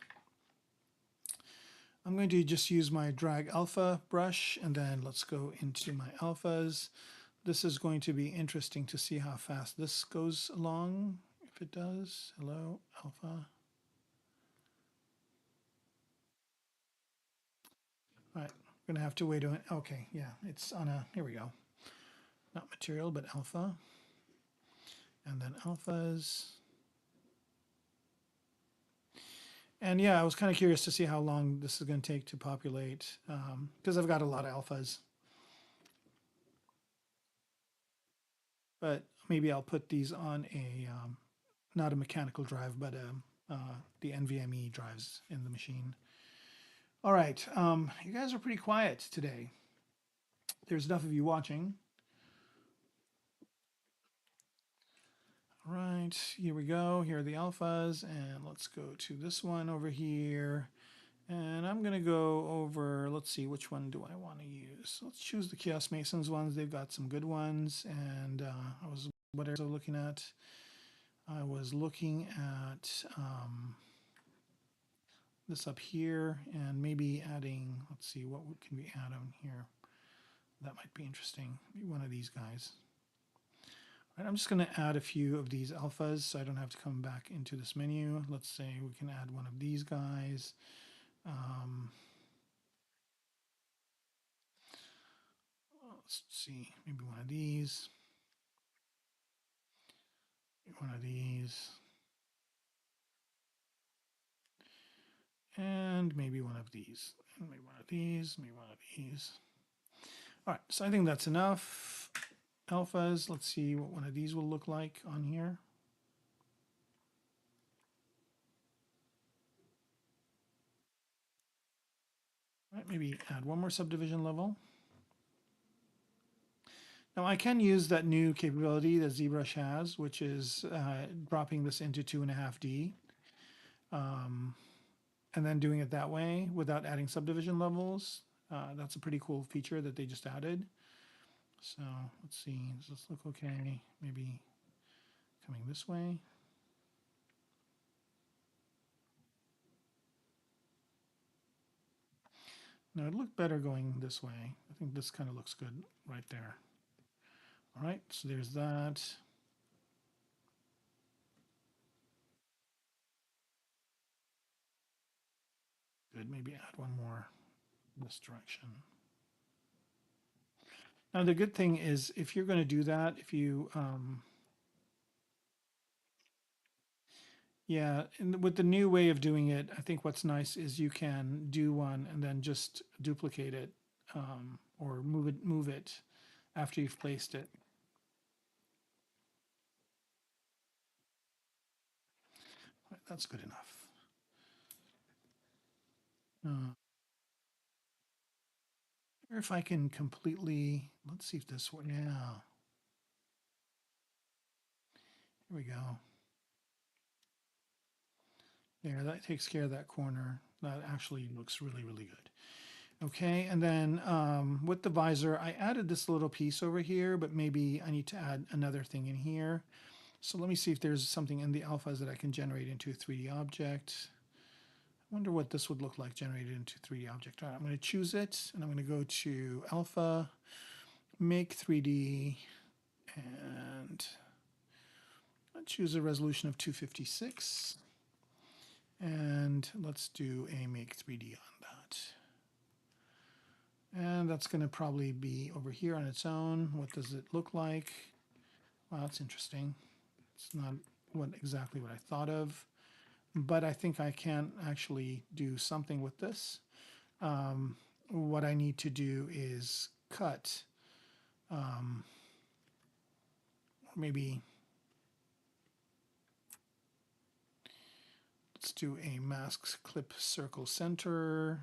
I'm going to just use my drag alpha brush, and then let's go into my alphas. This is going to be interesting to see how fast this goes along. If it does, hello, alpha. All right, I'm gonna have to wait a minute. Okay, yeah, it's on a, here we go. Not material, but alpha. And then alphas. And yeah, I was kind of curious to see how long this is going to take to populate, because I've got a lot of alphas. But maybe I'll put these on a, not a mechanical drive, but the NVMe drives in the machine. All right, you guys are pretty quiet today. There's enough of you watching. All right, here we go. Here are the alphas, and let's go to this one over here. And I'm gonna go over, let's see, which one do I want to use? Let's choose the Chaos Masons ones. They've got some good ones. And what I was looking at? I was looking at this up here, and maybe adding, let's see, what can we add on here? That might be interesting. Maybe one of these guys. All right, I'm just going to add a few of these alphas so I don't have to come back into this menu. Let's say we can add one of these guys. Let's see, maybe one of these. One of these. And maybe one of these. And maybe one of these, maybe one of these. All right, so I think that's enough. Alphas, let's see what one of these will look like on here. All right, maybe add one more subdivision level. Now I can use that new capability that ZBrush has, which is dropping this into 2.5D. And then doing it that way without adding subdivision levels. That's a pretty cool feature that they just added. So let's see, does this look okay? Maybe coming this way. No, it looked better going this way. I think this kind of looks good right there. All right, so there's that. Good, maybe add one more in this direction. Now, the good thing is if you're going to do that, if you, yeah, and with the new way of doing it, I think what's nice is you can do one and then just duplicate it or move it after you've placed it. Right, that's good enough. Or if I can completely, let's see if this one, yeah, here we go. There, that takes care of that corner. That actually looks really, really good. Okay, and then with the visor, I added this little piece over here, but maybe I need to add another thing in here. So let me see if there's something in the alphas that I can generate into a 3D object. I wonder what this would look like generated into 3D object. All right, I'm going to choose it, and I'm going to go to alpha, make 3D, and I'll choose a resolution of 256. And let's do a make 3D on that. And that's going to probably be over here on its own. What does it look like? Wow, that's interesting. It's not exactly what I thought of, but I think I can actually do something with this. What I need to do is cut, maybe let's do a mask clip circle center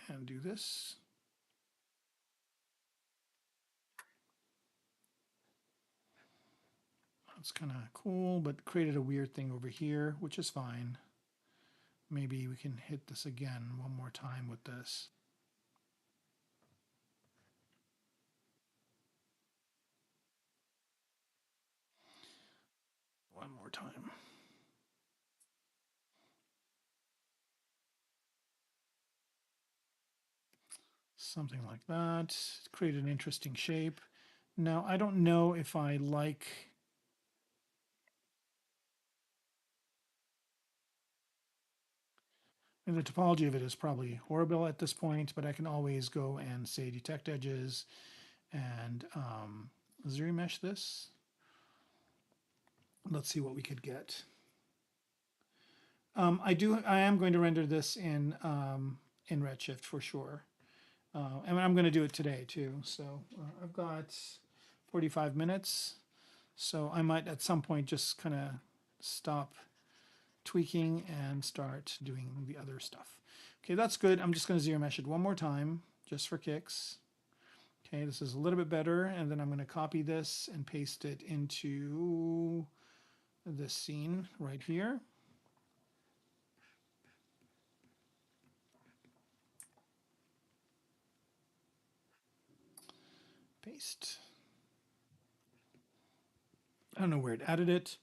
and do this. That's kind of cool, but created a weird thing over here, which is fine. Maybe we can hit this again one more time with this. One more time. Something like that. Create an interesting shape. Now, I don't know if I like... And the topology of it is probably horrible at this point, but I can always go and say detect edges and zero mesh this. Let's see what we could get. I am going to render this in Redshift for sure. And I'm going to do it today too. So I've got 45 minutes. So I might at some point just kind of stop tweaking and start doing the other stuff. Okay, that's good. I'm just going to zero mesh it one more time just for kicks. Okay, this is a little bit better. And then I'm going to copy this and paste it into this scene right here. Paste. I don't know where it added it.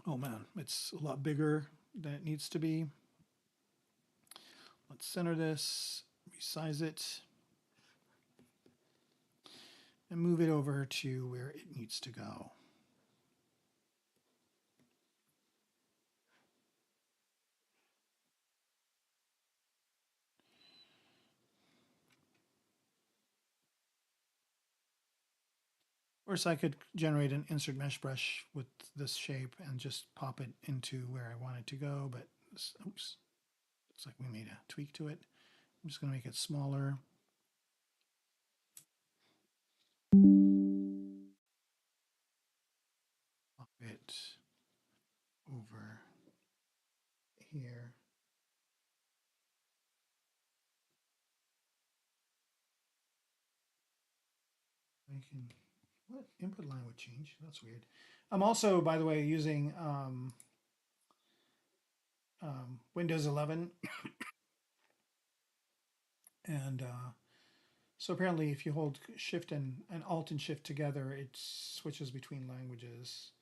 Oh man, it's a lot bigger than it needs to be. Let's center this, resize it, and move it over to where it needs to go. Of course, I could generate an insert mesh brush with this shape and just pop it into where I want it to go, but this, oops, looks like we made a tweak to it. I'm just going to make it smaller. Pop it over here. I can, what input line would change? That's weird. I'm also, by the way, using Windows 11. And so apparently if you hold Shift and Alt and Shift together, it switches between languages.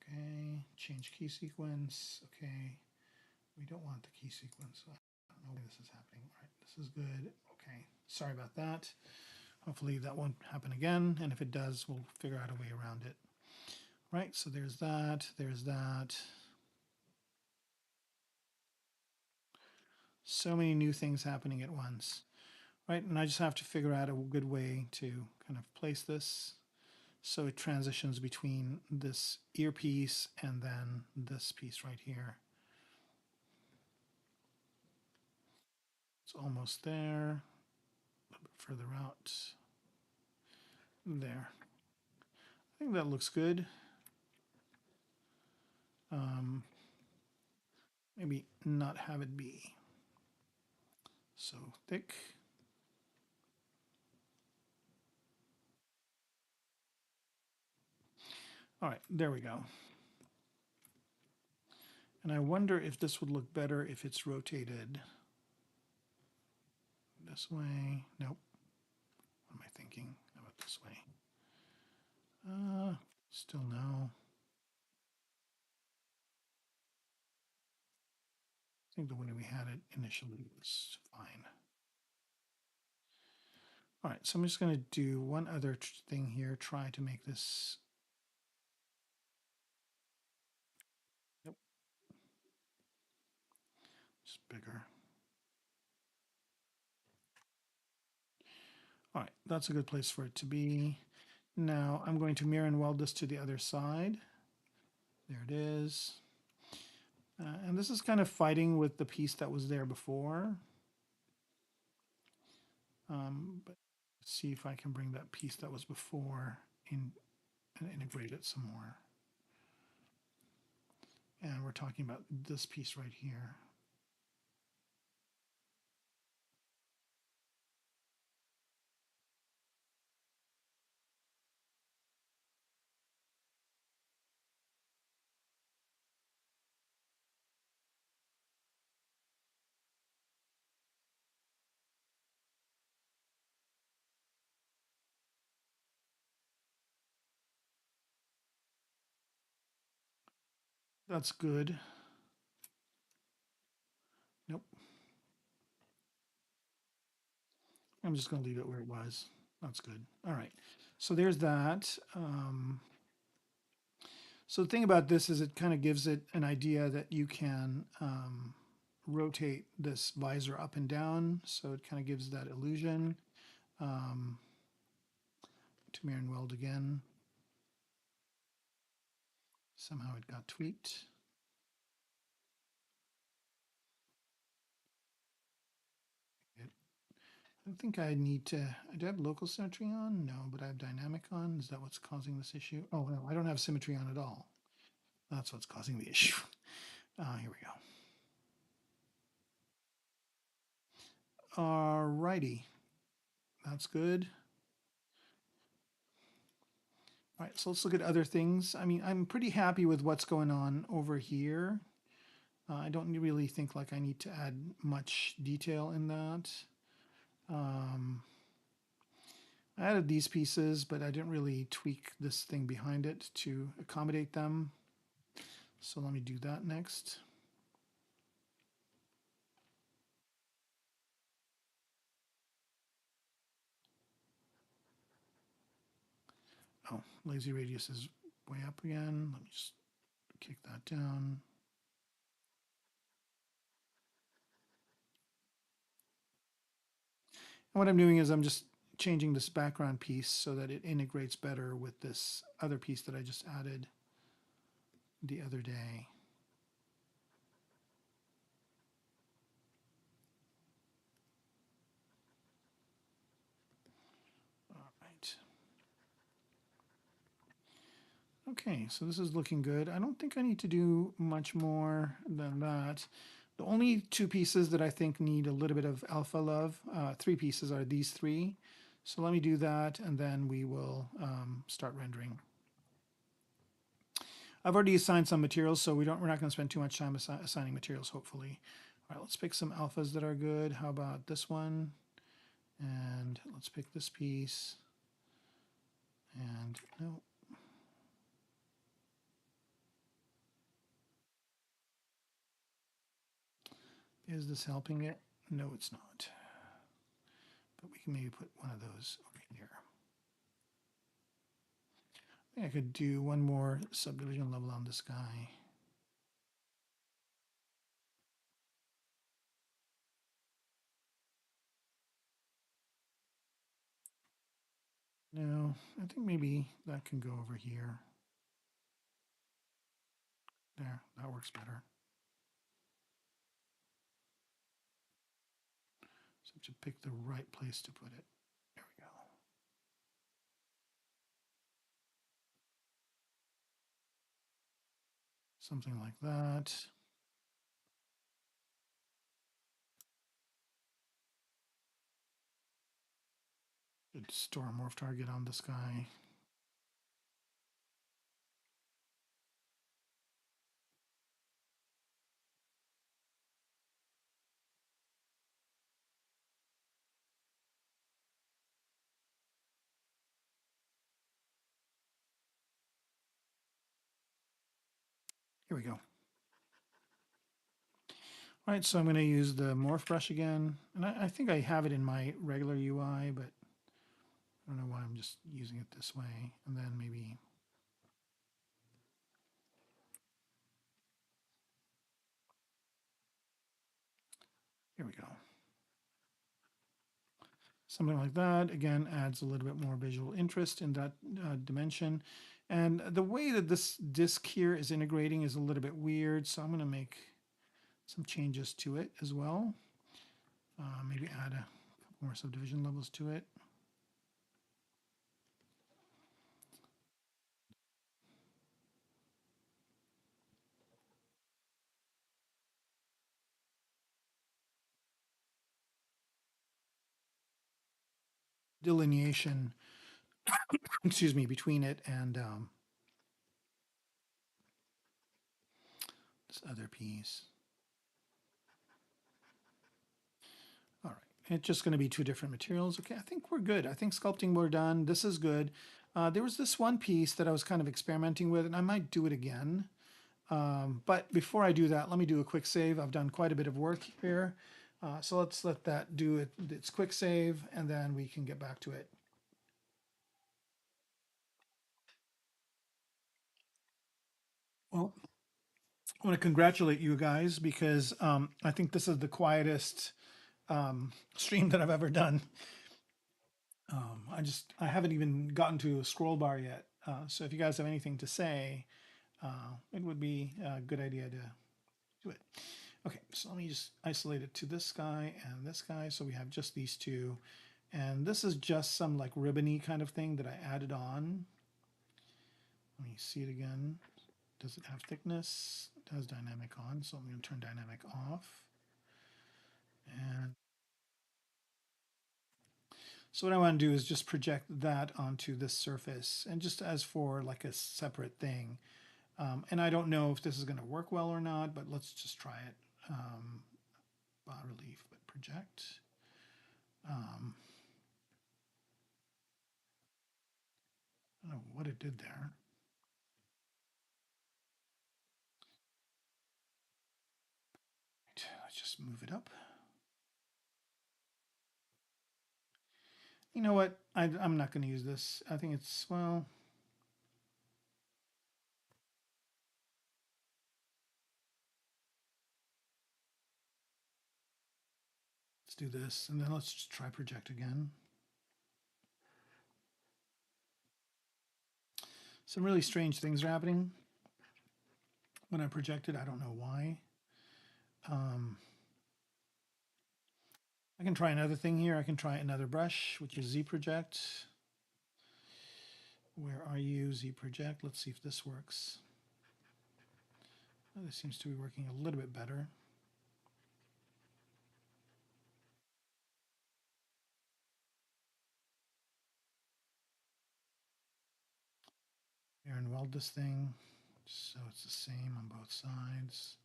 Okay, change key sequence. Okay, we don't want the key sequence. I don't know why this is happening. All right, this is good. Okay, sorry about that. Hopefully that won't happen again. And if it does, we'll figure out a way around it. Right, so there's that, there's that. So many new things happening at once, right? And I just have to figure out a good way to kind of place this so it transitions between this earpiece and then this piece right here. It's almost there, a little bit further out. There. I think that looks good. Maybe not have it be so thick. All right, there we go. And I wonder if this would look better if it's rotated this way. Nope. What am I thinking? How about this way? Still no. I think the way we had it initially was fine. All right, so I'm just going to do one other thing here, try to make this. Nope. Just bigger. All right, that's a good place for it to be. Now I'm going to mirror and weld this to the other side. There it is. And this is kind of fighting with the piece that was there before. But let's see if I can bring that piece that was before in and integrate it some more. And we're talking about this piece right here. That's good. Nope. I'm just going to leave it where it was. That's good. All right. So there's that. So the thing about this is it kind of gives it an idea that you can rotate this visor up and down. So it kind of gives that illusion. To mirror and weld again. Somehow it got tweaked. I think I need to, do I have local symmetry on? No, but I have dynamic on. Is that what's causing this issue? Oh, no, I don't have symmetry on at all. That's what's causing the issue. Here we go. Alrighty. That's good. All right, so let's look at other things. I mean, I'm pretty happy with what's going on over here. I don't really think like I need to add much detail in that. I added these pieces, but I didn't really tweak this thing behind it to accommodate them. So let me do that next. Oh, lazy radius is way up again. Let me just kick that down. And what I'm doing is I'm just changing this background piece so that it integrates better with this other piece that I just added the other day. All right. Okay, so this is looking good. I don't think I need to do much more than that. The only two pieces that I think need a little bit of alpha love, three pieces, are these three. So let me do that, and then we will start rendering. I've already assigned some materials, so we're not going to spend too much time assigning materials, hopefully. All right, let's pick some alphas that are good. How about this one? And let's pick this piece. And no. Is this helping it? No, it's not. But we can maybe put one of those over here. I think I could do one more subdivision level on this guy. No, I think maybe that can go over here. There, that works better. So I have to pick the right place to put it. There we go. Something like that. Should store a morph target on this guy. Here we go. All right, so I'm going to use the morph brush again. And I think I have it in my regular UI, but I don't know why I'm just using it this way. And then maybe here we go. Something like that, again, adds a little bit more visual interest in that dimension. And the way that this disk here is integrating is a little bit weird, so I'm going to make some changes to it as well. Maybe add a couple more subdivision levels to it. Delineation, excuse me, between it and this other piece. All right, it's just going to be two different materials. Okay, I think we're good. I think sculpting we're done. This is good. There was this one piece that I was kind of experimenting with, and I might do it again. But before I do that, let me do a quick save. I've done quite a bit of work here. So let's let that do its quick save, and then we can get back to it. Well, I want to congratulate you guys because I think this is the quietest stream that I've ever done. I haven't even gotten to a scroll bar yet. So if you guys have anything to say, it would be a good idea to do it. Okay, so let me just isolate it to this guy and this guy. So we have just these two. And this is just some like ribbony kind of thing that I added on. Let me see it again. Does it have thickness? It has dynamic on, so I'm going to turn dynamic off. And so what I want to do is just project that onto this surface, and just as for like a separate thing. And I don't know if this is going to work well or not, but let's just try it. Bas relief, but project. I don't know what it did there. Let's just move it up. You know what? I'm not going to use this. I think it's, well, let's do this. And then let's just try project again. Some really strange things are happening when I project it. I don't know why. I can try another thing here. I can try another brush, which is ZProject. Where are you, ZProject? Let's see if this works. Oh, this seems to be working a little bit better. Here and weld this thing so it's the same on both sides.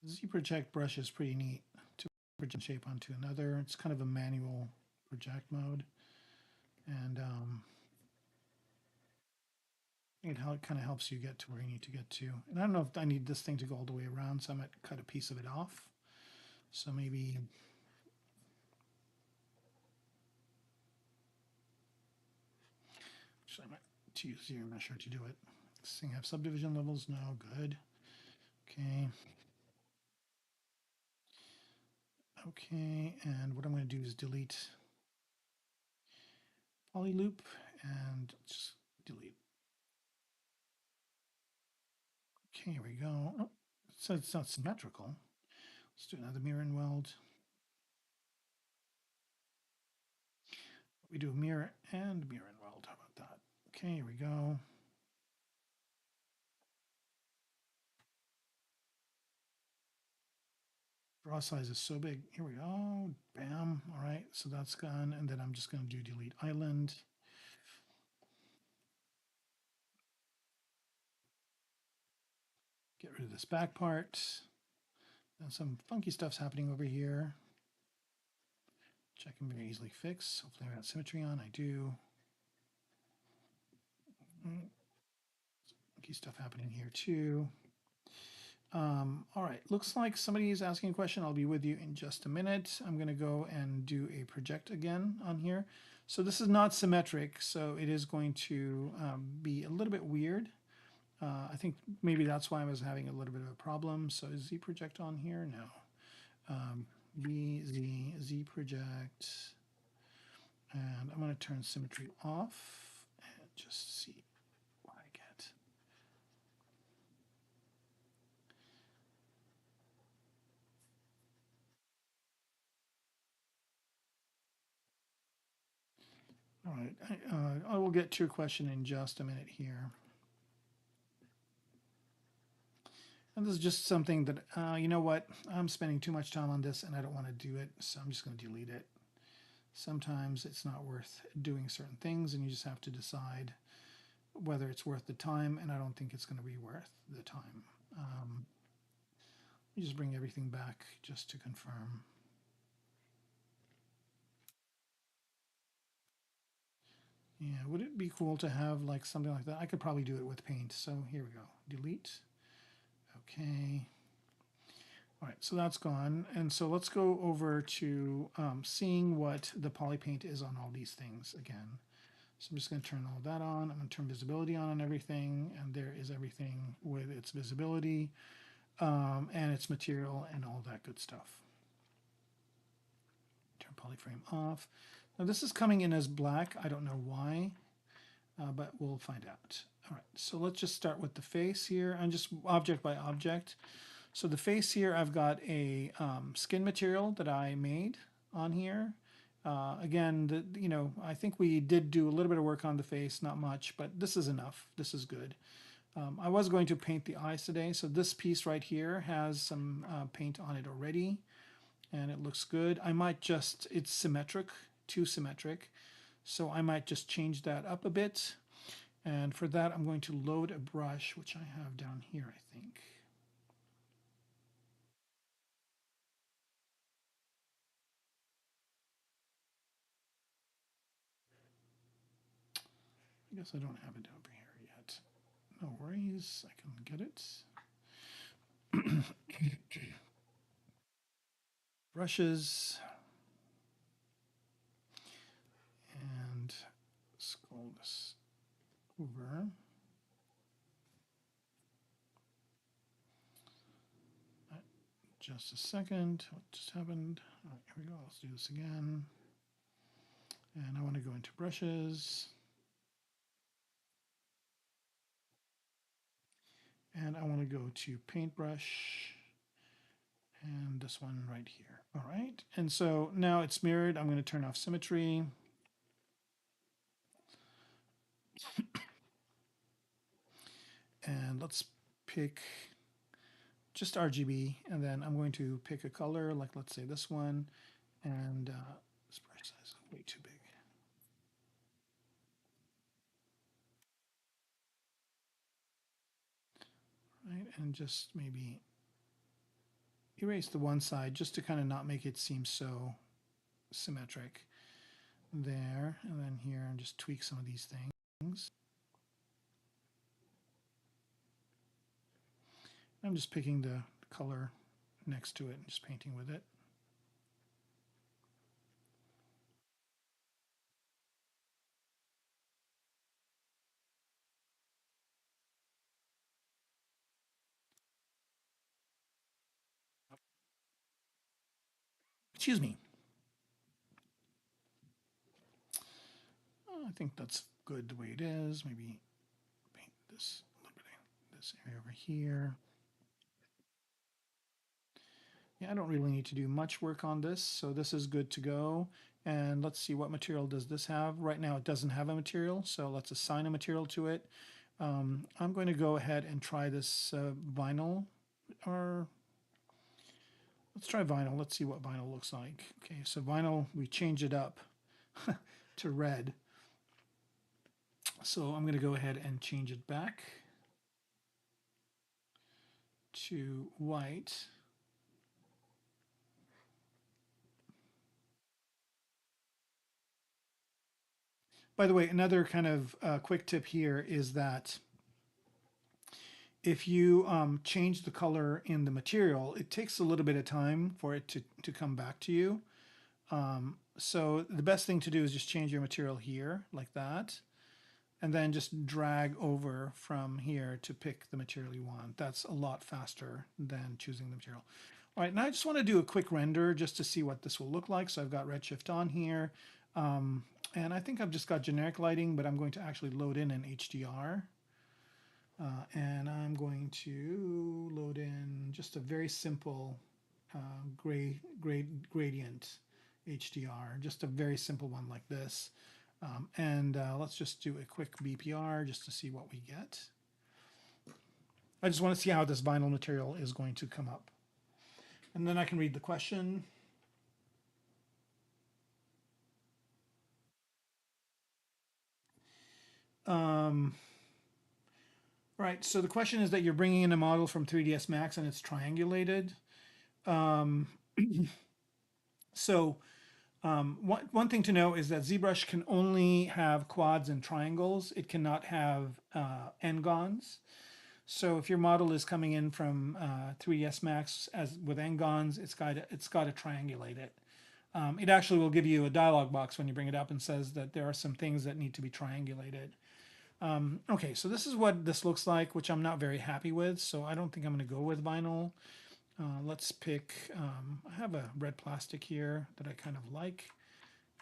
The ZProject brush is pretty neat to project shape onto another. It's kind of a manual project mode. And it kind of helps you get to where you need to get to. And I don't know if I need this thing to go all the way around, so I might cut a piece of it off. So maybe I might use ZBrush to do it. This thing have subdivision levels? No, good. Okay. Okay, and what I'm going to do is delete poly loop and just delete. Okay, here we go. Oh, so it's not symmetrical. Let's do another mirror and weld. We do mirror and weld. How about that? Okay, here we go. Draw size is so big. Here we go. Bam. All right, so that's gone. And then I'm just going to do delete island. Get rid of this back part. And some funky stuff's happening over here. Which I can very easily fix. Hopefully I got symmetry on. I do. Funky stuff happening here too. All right, looks like somebody is asking a question. I'll be with you in just a minute. I'm going to go and do a project again on here. So this is not symmetric, so it is going to be a little bit weird. I think maybe that's why I was having a little bit of a problem. So is Z project on here? No. Z project. And I'm going to turn symmetry off and just see what I get. All right, I will get to your question in just a minute here. And this is just something that, you know what, I'm spending too much time on this and I don't want to do it, so I'm just going to delete it. Sometimes it's not worth doing certain things and you just have to decide whether it's worth the time, and I don't think it's going to be worth the time. You just bring everything back just to confirm. Yeah, would it be cool to have like something like that? I could probably do it with paint. So here we go. Delete. Okay. All right, so that's gone. And so let's go over to seeing what the poly paint is on all these things again. So I'm just going to turn all that on. I'm going to turn visibility on everything. And there is everything with its visibility and its material and all that good stuff. Turn polyframe off. Now this is coming in as black. I don't know why, but we'll find out. All right, so let's just start with the face here. I'm just object by object. So the face here, I've got a skin material that I made on here. Again, I think we did do a little bit of work on the face, not much, but this is enough. This is good. I was going to paint the eyes today, so this piece right here has some paint on it already, and it looks good. I might just, it's symmetric, too symmetric, so I might just change that up a bit. And for that, I'm going to load a brush, which I have down here, I think. I guess I don't have it over here yet. No worries, I can get it. Brushes. And scroll this over. Just a second. What just happened? All right, here we go. Let's do this again. And I want to go into brushes. And I want to go to paintbrush. And this one right here. All right. And so now it's mirrored. I'm going to turn off symmetry. And let's pick just RGB. And then I'm going to pick a color, like let's say this one. And this brush size is way too big. Right, and just maybe erase the one side just to kind of not make it seem so symmetric there. And then here, and just tweak some of these things. I'm just picking the color next to it and just painting with it. Excuse me. I think that's good the way it is. Maybe paint this a little bit of this area over here. Yeah, I don't really need to do much work on this, so this is good to go. And let's see, what material does this have? Right now it doesn't have a material, so let's assign a material to it. I'm going to go ahead and try this vinyl, or let's try vinyl. Let's see what vinyl looks like. Okay, so vinyl, we change it up to red. So I'm going to go ahead and change it back to white. By the way, another kind of quick tip here is that if you change the color in the material, it takes a little bit of time for it to come back to you. So the best thing to do is just change your material here like that, and then just drag over from here to pick the material you want. That's a lot faster than choosing the material. All right, now I just want to do a quick render just to see what this will look like. So I've got Redshift on here, and I think I've just got generic lighting, but I'm going to actually load in an HDR. And I'm going to load in just a very simple gradient HDR, just a very simple one like this. And let's just do a quick BPR just to see what we get. I just want to see how this vinyl material is going to come up. And then I can read the question. Right, so the question is that you're bringing in a model from 3ds Max and it's triangulated. So one thing to know is that ZBrush can only have quads and triangles. It cannot have n-gons. So if your model is coming in from 3ds Max as with n-gons, it's got to triangulate it. It actually will give you a dialog box when you bring it up and says that there are some things that need to be triangulated. Okay, so this is what this looks like, which I'm not very happy with, so I don't think I'm going to go with vinyl. Let's pick, I have a red plastic here that I kind of like,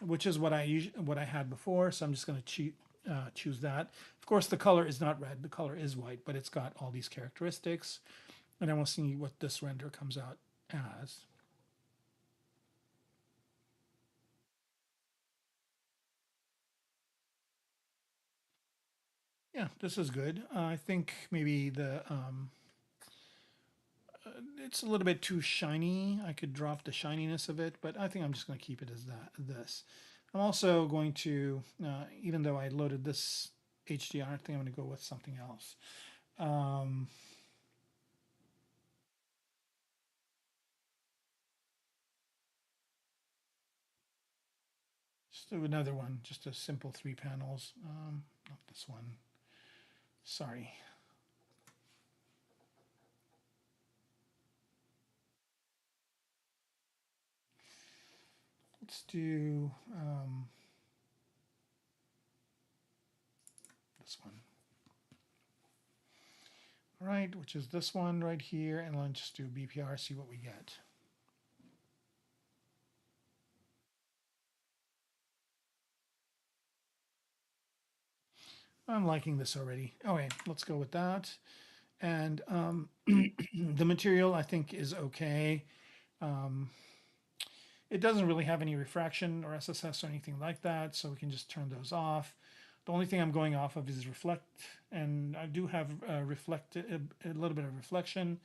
which is what I had before, so I'm just going to choose that. Of course, the color is not red, the color is white, but it's got all these characteristics, and I want to see what this render comes out as. Yeah, this is good. I think maybe it's a little bit too shiny. I could drop the shininess of it, but I think I'm just going to keep it as this. I'm also going to, even though I loaded this HDR, I think I'm going to go with something else. Just do another one, just a simple 3 panels. Not this one. Sorry. Let's do this one. All right, which is this one right here, and let's just do BPR, see what we get. I'm liking this already. Okay, let's go with that. And the material I think is okay. It doesn't really have any refraction or SSS or anything like that, so we can just turn those off. The only thing I'm going off of is reflect, and I do have a little bit of reflection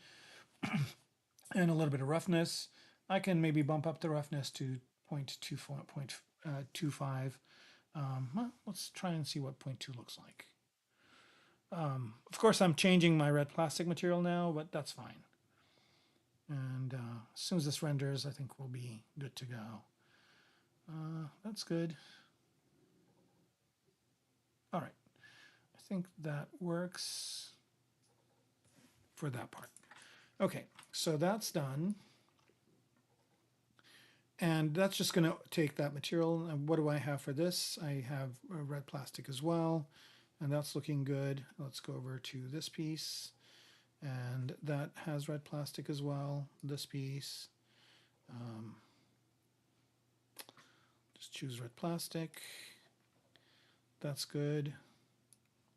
and a little bit of roughness. I can maybe bump up the roughness to 0.25. Well, let's try and see what 0.2 looks like. Of course, I'm changing my red plastic material now, but that's fine. And as soon as this renders, I think we'll be good to go. That's good. All right. I think that works for that part. Okay, so that's done. And that's just going to take that material. And what do I have for this? I have a red plastic as well, and that's looking good. Let's go over to this piece, and that has red plastic as well, this piece. choose red plastic. That's good.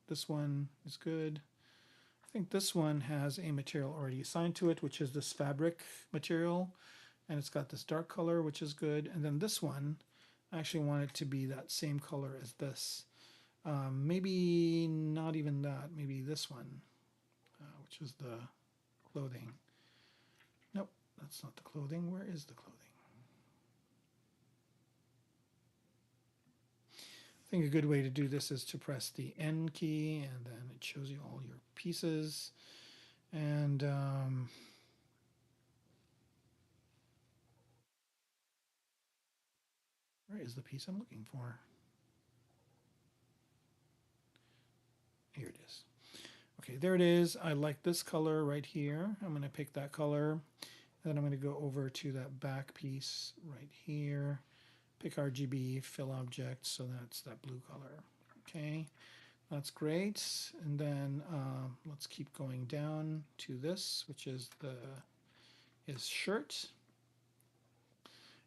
This one is good. I think this one has a material already assigned to it, which is this fabric material. And it's got this dark color, which is good. And then this one, I actually want it to be that same color as this. Maybe not even that. Maybe this one, which is the clothing. Nope, that's not the clothing. Where is the clothing? I think a good way to do this is to press the N key, and then it shows you all your pieces. And where is the piece I'm looking for? Here it is. Okay, there it is. I like this color right here. I'm going to pick that color. And then I'm going to go over to that back piece right here. Pick RGB, fill object, so that's that blue color. Okay, that's great. And then let's keep going down to this, which is his shirt.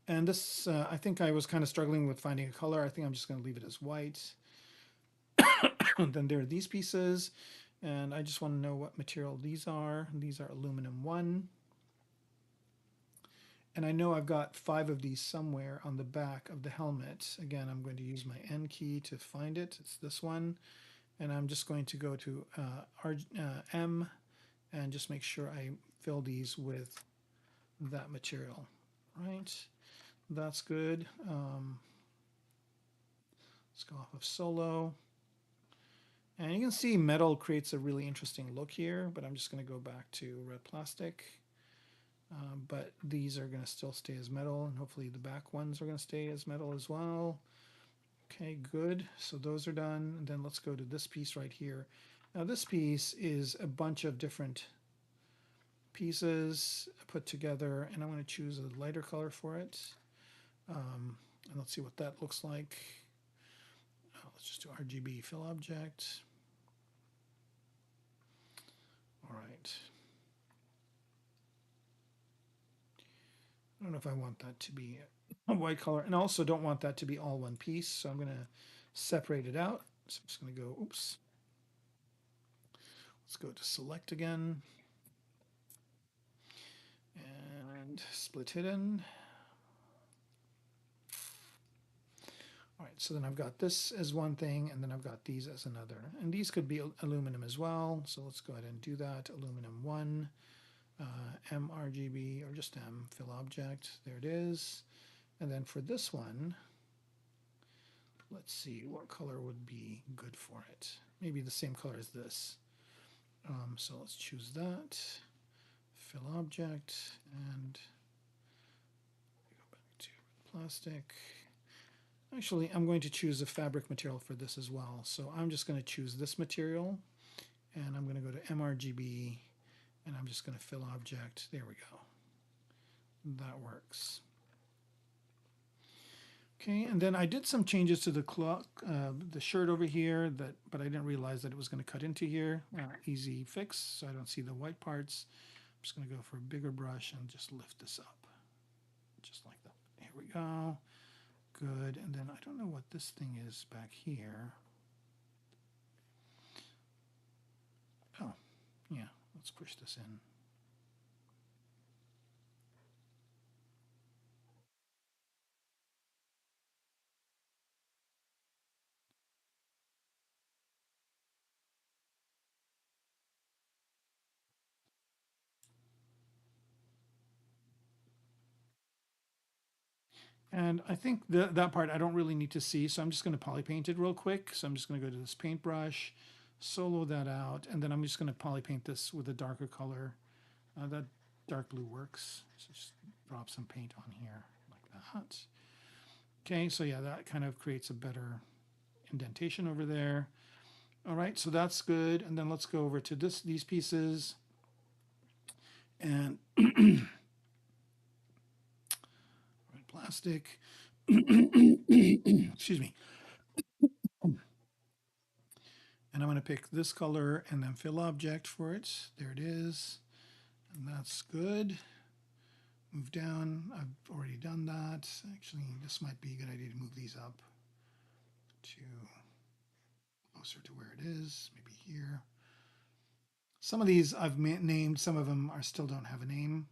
And this, I think I was kind of struggling with finding a color. I think I'm just going to leave it as white. Then there are these pieces, and I just want to know what material these are. These are aluminum 1. And I know I've got 5 of these somewhere on the back of the helmet. Again, I'm going to use my N key to find it. It's this one. And I'm just going to go to M and just make sure I fill these with that material. Right? That's good. Let's go off of solo. And you can see metal creates a really interesting look here, but I'm just going to go back to red plastic. But these are going to still stay as metal, and hopefully the back ones are going to stay as metal as well. Okay, good. So those are done. And then let's go to this piece right here. Now this piece is a bunch of different pieces put together, and I'm going to choose a lighter color for it. And let's see what that looks like. Let's just do RGB fill object. All right. I don't know if I want that to be a white color, and I also don't want that to be all one piece, so I'm going to separate it out. So I'm just going to go, oops. Let's go to select again. And split hidden. All right, so then I've got this as one thing, and then I've got these as another. And these could be aluminum as well, so let's go ahead and do that. Aluminum 1, M RGB, or just M, fill object. There it is. And then for this one, let's see, what color would be good for it? Maybe the same color as this. So let's choose that. Fill object, and go back to plastic. Actually, I'm going to choose a fabric material for this as well. So I'm just going to choose this material, and I'm going to go to MRGB, and I'm just going to fill object. There we go. That works. Okay, and then I did some changes to the shirt over here, but I didn't realize that it was going to cut into here. Easy fix, so I don't see the white parts. I'm just going to go for a bigger brush and just lift this up, just like that. Here we go. Good, and then I don't know what this thing is back here. Oh, yeah, let's push this in. And I think that part I don't really need to see, so I'm just going to poly paint it real quick. So I'm just going to go to this paintbrush, solo that out, and then I'm just going to poly paint this with a darker color. That dark blue works. So just drop some paint on here like that. Okay, so yeah, that kind of creates a better indentation over there. All right, so that's good. And then let's go over to these pieces. And plastic. Excuse me. And I'm going to pick this color and then fill object for it. There it is. And that's good. move down. I've already done that. Actually, this might be a good idea to move these up to closer to where it is, maybe here. Some of these I've named, some of them still don't have a name,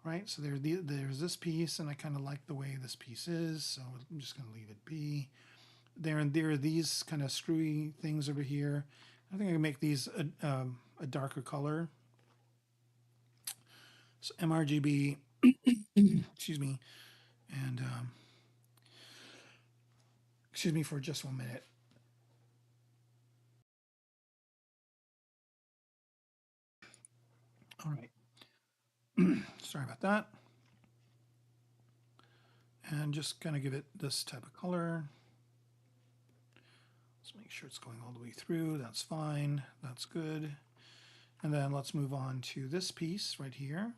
right? So there's this piece, and I kind of like the way this piece is, so I'm just going to leave it be. There are these kind of screwy things over here. I think I can make these a darker color. So MRGB, excuse me, and excuse me for just 1 minute. All right. Sorry about that. And just kind of give it this type of color. Let's make sure it's going all the way through. That's fine. That's good. And then let's move on to this piece right here.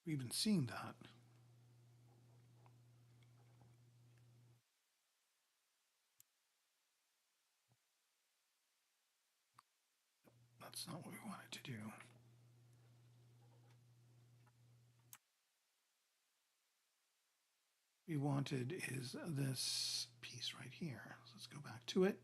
We've been seeing that. That's not what we wanted to do. We wanted is this piece right here. So let's go back to it.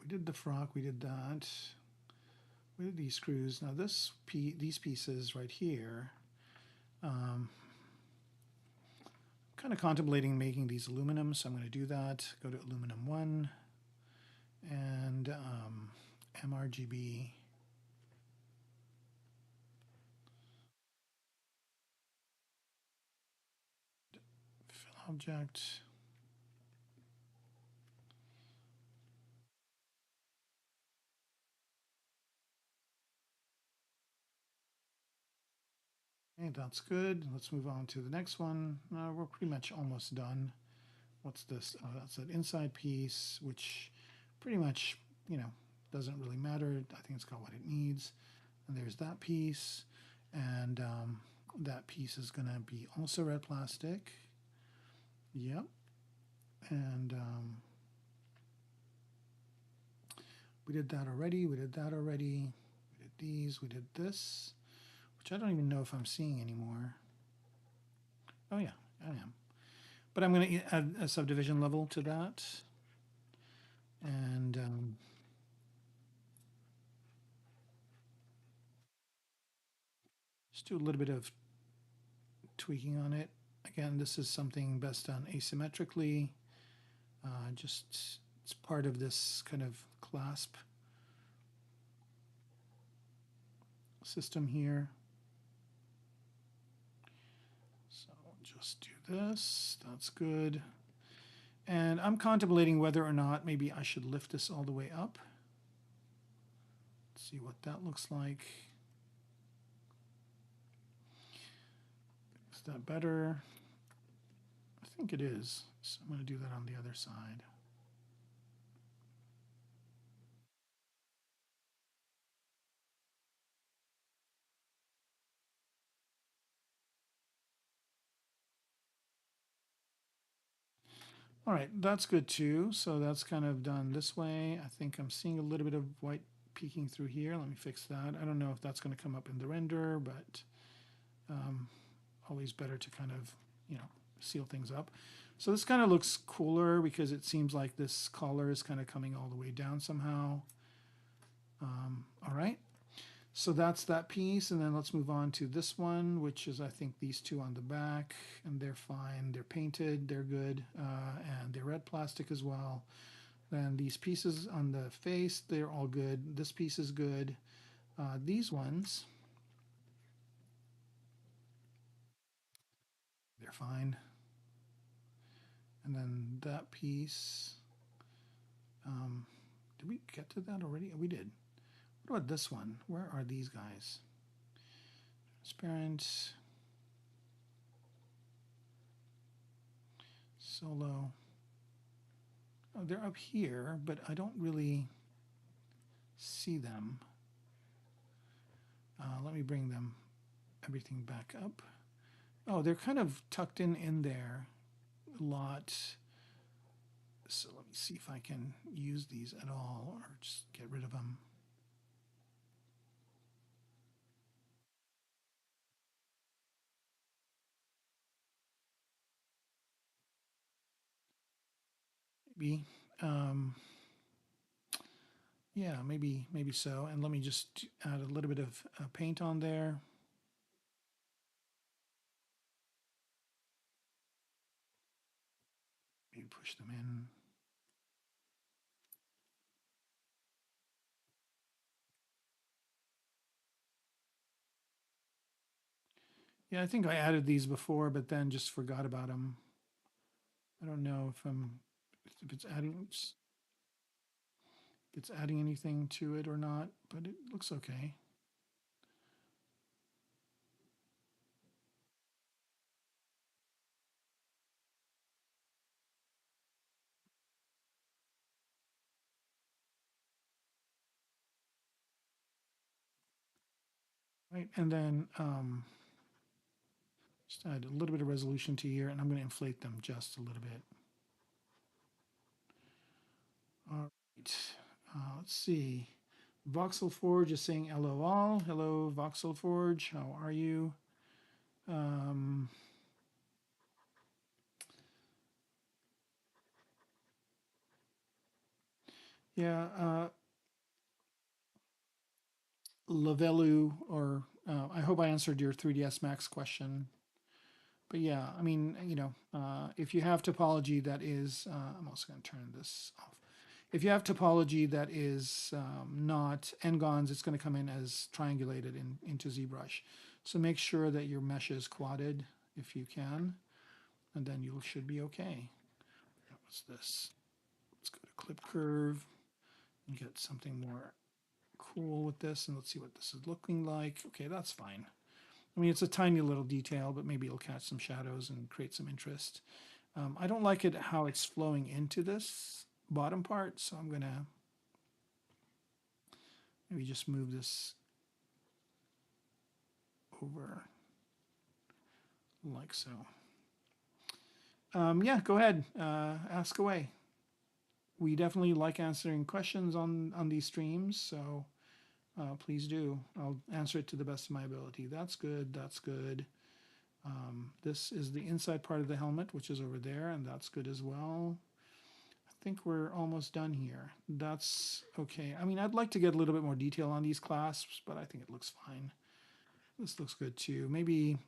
We did the frock, we did that. We did these screws. Now these pieces right here, kind of contemplating making these aluminum, so I'm going to do that. Go to aluminum 1 and MRGB. Fill object. Okay, that's good. Let's move on to the next one. We're pretty much almost done. What's this? Oh, that's that inside piece, which pretty much, doesn't really matter. I think it's got what it needs. And there's that piece. And that piece is going to be also red plastic. Yep. And we did that already. We did that already. We did these. We did this, which I don't even know if I'm seeing anymore. Oh, yeah, I am. But I'm going to add a subdivision level to that. And just do a little bit of tweaking on it. Again, this is something best done asymmetrically. Just it's part of this kind of clasp system here. So just do this. That's good. And I'm contemplating whether or not maybe I should lift this all the way up. Let's see what that looks like. Is that better? I think it is. So I'm going to do that on the other side. All right, that's good too. So that's kind of done this way. I think I'm seeing a little bit of white peeking through here. Let me fix that. I don't know if that's going to come up in the render, but always better to kind of, seal things up. So this kind of looks cooler because it seems like this collar is kind of coming all the way down somehow. All right. So that's that piece, and then let's move on to this one, which is I think these two on the back, and they're fine. They're painted, they're good, and they're red plastic as well. Then these pieces on the face, they're all good. This piece is good. These ones, they're fine. And then that piece, did we get to that already? We did. What about this one? Where are these guys? Transparent. Solo. Oh, they're up here, but I don't really see them. Let me bring them everything back up. Oh, they're kind of tucked in there a lot. So let me see if I can use these at all or just get rid of them. Maybe. Yeah, maybe so. And let me just add a little bit of paint on there. Maybe push them in. Yeah, I think I added these before, but then just forgot about them. I don't know if it's adding oops, if it's adding anything to it or not, but it looks okay. Right, and then just add a little bit of resolution to here, and I'm going to inflate them just a little bit. All right, let's see. Voxel Forge is saying hello all. Hello, Voxel Forge. How are you? Um, yeah, Lavelu, or I hope I answered your 3ds Max question. But yeah, I mean, if you have topology that is, I'm also going to turn this off. If you have topology that is not n-gons, it's going to come in as triangulated into ZBrush. So make sure that your mesh is quadded if you can, and then you should be okay. What's this? Let's go to clip curve and get something more cool with this, and let's see what this is looking like. Okay, that's fine. I mean, it's a tiny little detail, but maybe it'll catch some shadows and create some interest. I don't like it how it's flowing into this bottom part, so I'm gonna maybe just move this over like so. Yeah, go ahead, ask away. We definitely like answering questions on these streams, so please do. I'll answer it to the best of my ability. That's good, that's good. This is the inside part of the helmet, which is over there, and that's good as well. I think we're almost done here. That's okay. I mean, I'd like to get a little bit more detail on these clasps, but I think it looks fine. This looks good too. Maybe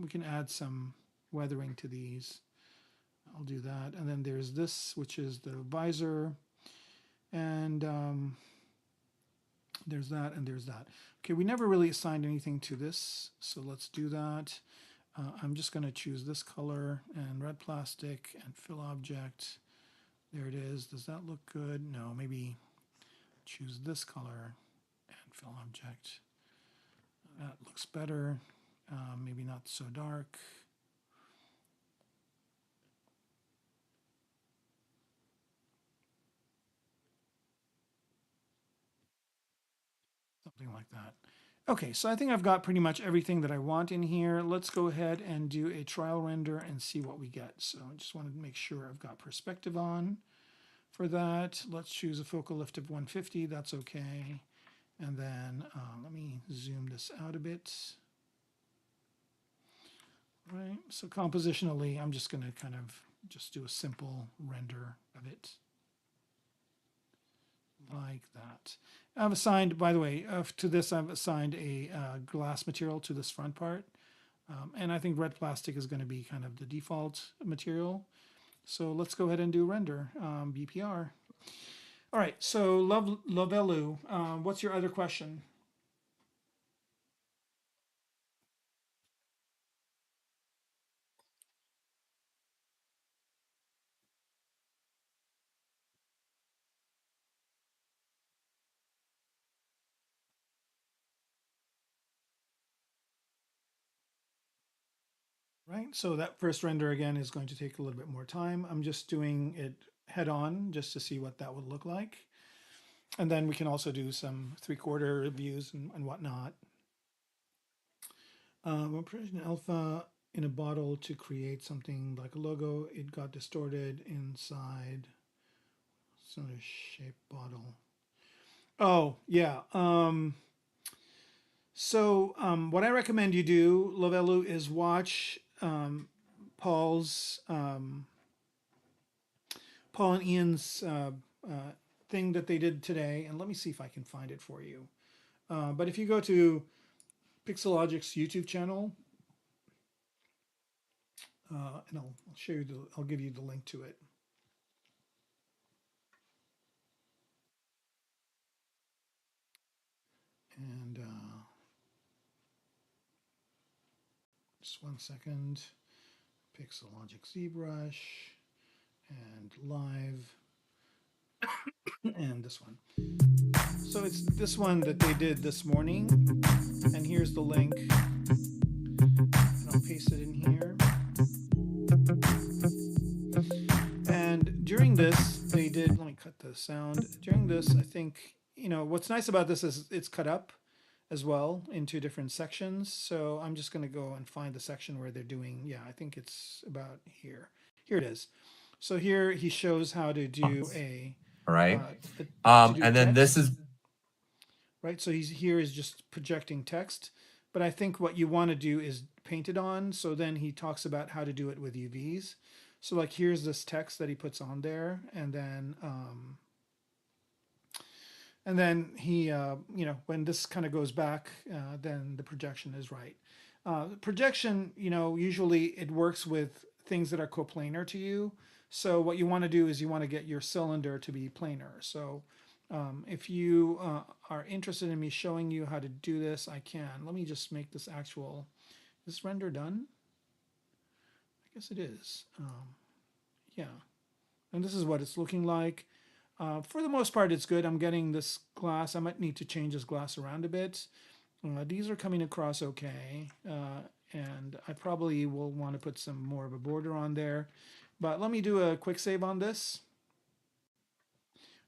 we can add some weathering to these. I'll do that. And then there's this, which is the visor. And there's that and there's that. Okay, we never really assigned anything to this, so let's do that. I'm just going to choose this color and red plastic and fill object. There it is. Does that look good? No, maybe choose this color and fill object. That looks better. Maybe not so dark. Something like that. Okay, so I think I've got pretty much everything that I want in here. Let's go ahead and do a trial render and see what we get. So I just wanted to make sure I've got perspective on. For that, let's choose a focal lift of 150. That's okay. And then let me zoom this out a bit. Right, so compositionally, I'm just going to kind of just do a simple render of it like that. I've assigned, by the way, to this, I've assigned a glass material to this front part. And I think red plastic is going to be kind of the default material. So let's go ahead and do render, BPR. All right, so Lovelu, what's your other question? Right, so that first render again is going to take a little bit more time. I'm just doing it head on just to see what that would look like. And then we can also do some 3/4 views and whatnot. When pressing alpha in a bottle to create something like a logo, it got distorted inside cylinder shaped bottle. Oh, yeah. What I recommend you do, Lovelu, is watch Paul's Paul and Ian's thing that they did today, and let me see if I can find it for you. But if you go to Pixelogic's YouTube channel, and I'll show you, I'll give you the link to it. And just 1 second, Pixelogic ZBrush and live, and this one. So it's this one that they did this morning, and here's the link. And I'll paste it in here. And during this, they did, let me cut the sound. During this, I think, what's nice about this is it's cut up as well into different sections. So I'm just going to go and find the section where they're doing, yeah, I think it's about here. Here it is. So here he shows how to do a, right? and then this is, right. So here is just projecting text, but I think what you want to do is paint it on. So then he talks about how to do it with UVs. So like here's this text that he puts on there, and then he, when this kind of goes back, then the projection is right. Projection, usually it works with things that are coplanar to you. So what you want to do is you want to get your cylinder to be planar. So if you are interested in me showing you how to do this, I can. Let me just make this actual, is this render done? I guess it is. Yeah. And this is what it's looking like. For the most part, it's good. I'm getting this glass. I might need to change this glass around a bit. These are coming across okay. And I probably will want to put some more of a border on there. But let me do a quick save on this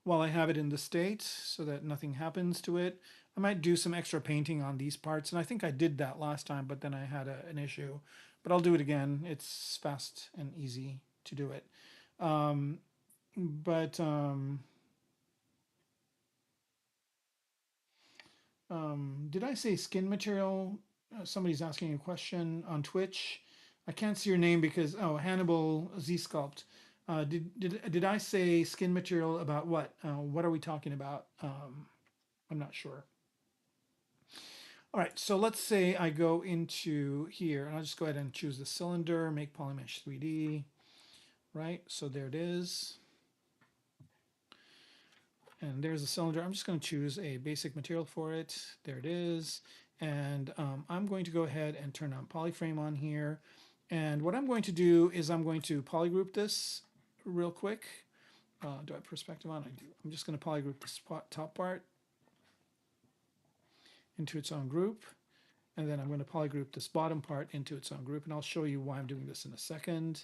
while I have it in the state so that nothing happens to it. I might do some extra painting on these parts. And I think I did that last time, but then I had an issue. But I'll do it again. It's fast and easy to do it. Did I say skin material? Somebody's asking a question on Twitch. I can't see your name because, oh, Hannibal Z Sculpt. Did I say skin material about what? What are we talking about? I'm not sure. All right, so let's say I go into here, and I'll just go ahead and choose the cylinder, make Polymesh 3D, right? So there it is. And there's the cylinder. I'm just going to choose a basic material for it. There it is. And I'm going to go ahead and turn on polyframe on here. And what I'm going to do is I'm going to polygroup this real quick. Do I have perspective on? I do. I'm just going to polygroup this top part into its own group. And then I'm going to polygroup this bottom part into its own group. And I'll show you why I'm doing this in a second.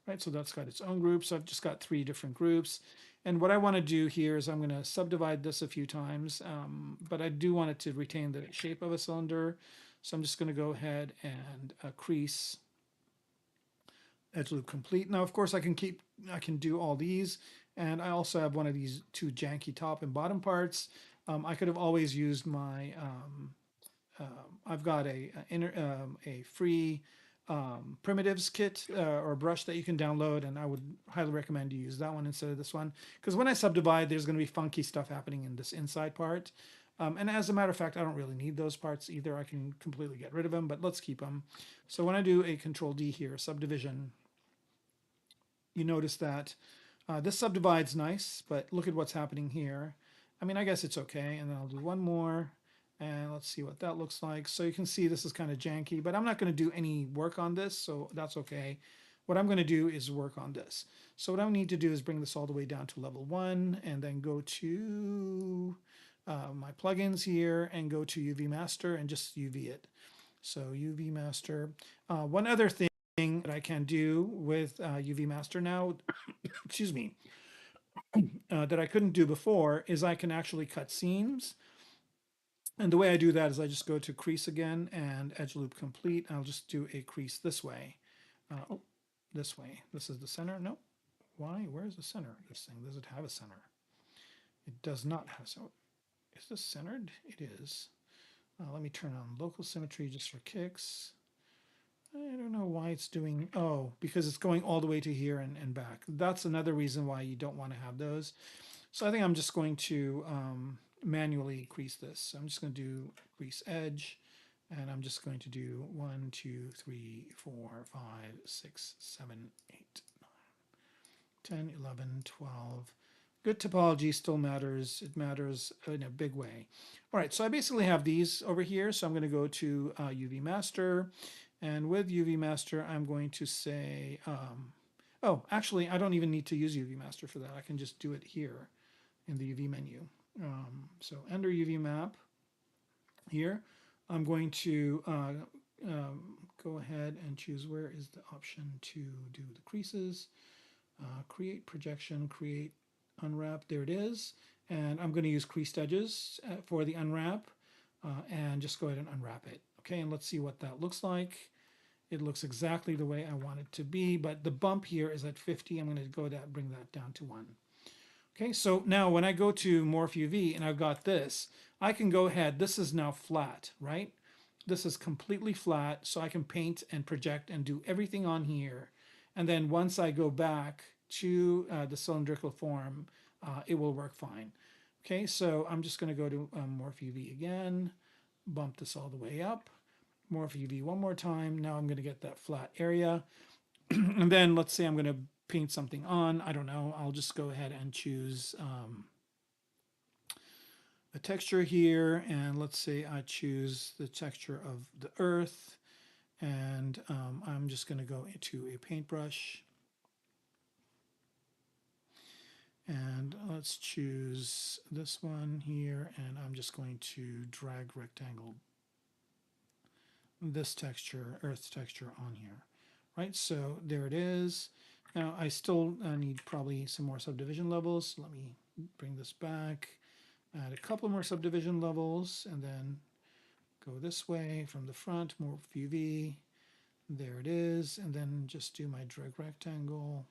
Right, so that's got its own group. So I've just got 3 different groups. And what I want to do here is I'm going to subdivide this a few times, but I do want it to retain the shape of a cylinder. So I'm just going to go ahead and crease edge loop complete. Now, of course, I can do all these. And I also have one of these 2 janky top and bottom parts. I could have always used my, I've got a free primitives kit or brush that you can download, and I would highly recommend you use that one instead of this one, because when I subdivide, there's going to be funky stuff happening in this inside part. And as a matter of fact, I don't really need those parts either. I can completely get rid of them, but let's keep them. So when I do a Control D here, subdivision, you notice that this subdivides nice, but look at what's happening here. I mean, I guess it's okay. And then I'll do one more. And let's see what that looks like. So you can see this is kind of janky, but I'm not going to do any work on this, so that's okay. What I'm going to do is work on this. So what I need to do is bring this all the way down to level 1, and then go to my plugins here and go to UV Master and just UV it. So UV Master. One other thing that I can do with UV Master now, excuse me, that I couldn't do before is I can actually cut seams. And the way I do that is I just go to crease again and edge loop complete. I'll just do a crease this way. Oh, this way. This is the center. No. Why? Where's the center of this thing? Does it have a center? It does not have so. Is this centered? It is. Let me turn on local symmetry just for kicks. I don't know why it's doing, oh, because it's going all the way to here and back. That's another reason why you don't want to have those. So I think I'm just going to manually crease this. So I'm just going to do crease edge, and I'm just going to do 1, 2, 3, 4, 5, 6, 7, 8, 9, 10, 11, 12. Good topology still matters. It matters in a big way. All right, so I basically have these over here. So I'm going to go to UV Master. And with UV Master, I'm going to say, oh, actually, I don't even need to use UV Master for that. I can just do it here in the UV menu. So under UV Map here, I'm going to go ahead and choose where is the option to do the creases. Create projection, create unwrap, there it is. And I'm going to use creased edges for the unwrap and just go ahead and unwrap it. Okay, and let's see what that looks like. It looks exactly the way I want it to be, but the bump here is at 50. I'm going to go down, bring that down to 1. Okay, so now when I go to Morph UV and I've got this, I can go ahead. This is now flat, right? This is completely flat, so I can paint and project and do everything on here. And then once I go back to the cylindrical form, it will work fine. Okay, so I'm just going to go to Morph UV again, bump this all the way up. Morph UV one more time. Now I'm going to get that flat area. And then let's say I'm going to paint something on. I don't know. I'll just go ahead and choose a texture here. And let's say I choose the texture of the earth. And I'm just going to go into a paintbrush. And let's choose this one here. And I'm just going to drag rectangle this texture, earth texture on here, right? So there it is. Now I still need probably some more subdivision levels. So let me bring this back, add a couple more subdivision levels, and then go this way from the front, more UV. There it is, and then just do my drag rectangle.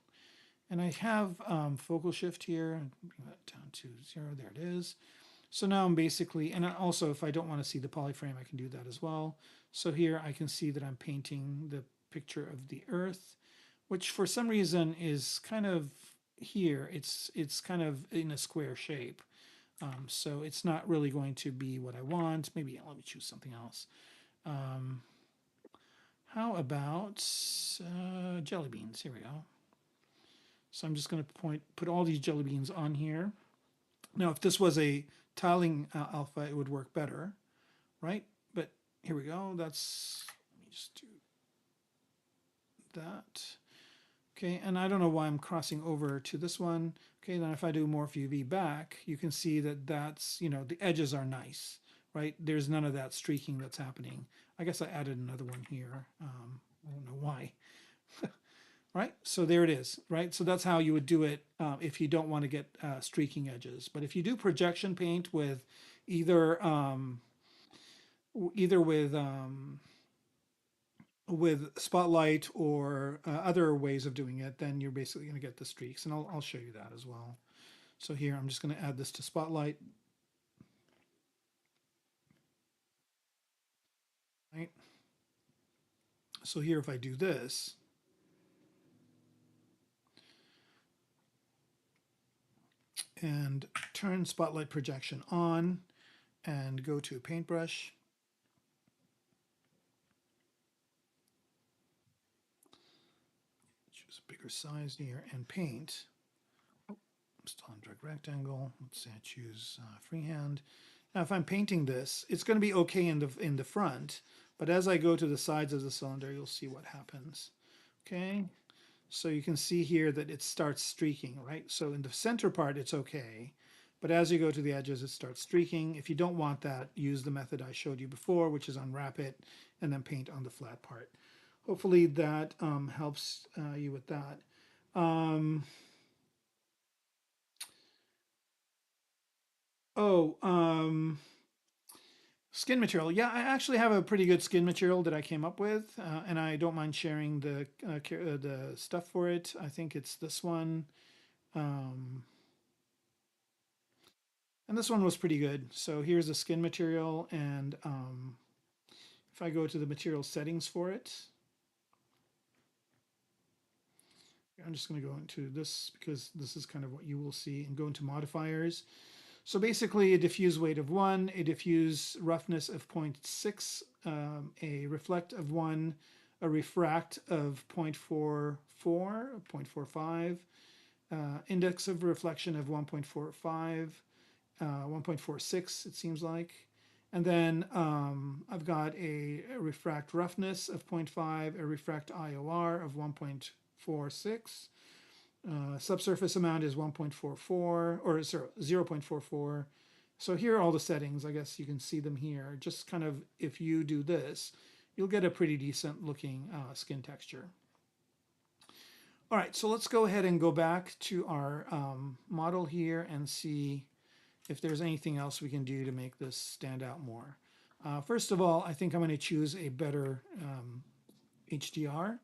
And I have focal shift here, bring that down to 0, there it is. So now I'm basically, and also if I don't want to see the polyframe, I can do that as well. So here I can see that I'm painting the picture of the earth, which for some reason is kind of here. It's kind of in a square shape. So it's not really going to be what I want. Maybe let me choose something else. How about jelly beans? Here we go. So I'm just going to put all these jelly beans on here. Now, if this was a tiling alpha, it would work better, right? But here we go. That's, let me just do that. Okay, and I don't know why I'm crossing over to this one. Okay, then if I do Morph UV back, you can see that that's, you know, the edges are nice, right? There's none of that streaking that's happening. I guess I added another one here. I don't know why. Right, so there it is, right? So that's how you would do it if you don't want to get streaking edges. But if you do projection paint with either with Spotlight or other ways of doing it, then you're basically going to get the streaks, and I'll show you that as well. So here I'm just going to add this to Spotlight. Right. So here if I do this, and turn Spotlight projection on and go to paintbrush. Choose a bigger size here and paint. Oh, I'm still on drag rectangle. Let's say I choose freehand. Now if I'm painting this, it's going to be okay in the front, but as I go to the sides of the cylinder, you'll see what happens. Okay, so you can see here that it starts streaking, right? So in the center part, it's okay. But as you go to the edges, it starts streaking. If you don't want that, use the method I showed you before, which is unwrap it and then paint on the flat part. Hopefully that helps you with that. Skin material. Yeah, I actually have a pretty good skin material that I came up with, and I don't mind sharing the stuff for it. I think it's this one, um, and this one was pretty good. So here's the skin material, and if I go to the material settings for it, I'm just going to go into this because this is kind of what you will see, and go into modifiers. So basically, a diffuse weight of 1, a diffuse roughness of 0.6, a reflect of 1, a refract of 0.44, 0.45, index of reflection of 1.45, 1.46, it seems like. And then I've got a refract roughness of 0.5, a refract IOR of 1.46, subsurface amount is 1.44 or sorry, 0.44. So here are all the settings. I guess you can see them here. Just kind of, if you do this, you'll get a pretty decent looking skin texture. All right, so let's go ahead and go back to our model here and see if there's anything else we can do to make this stand out more. First of all, I think I'm going to choose a better HDR.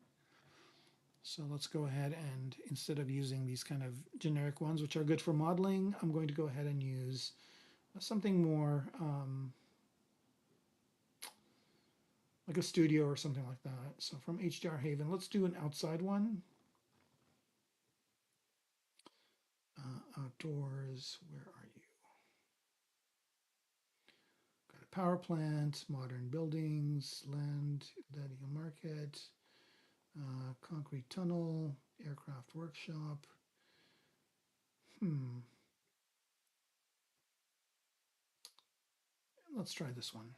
So let's go ahead and instead of using these kind of generic ones, which are good for modeling, I'm going to go ahead and use something more like a studio or something like that. So from HDR Haven, let's do an outside one. Outdoors, where are you? Got a power plant, modern buildings, land, letting a market, concrete tunnel, aircraft workshop. Let's try this one.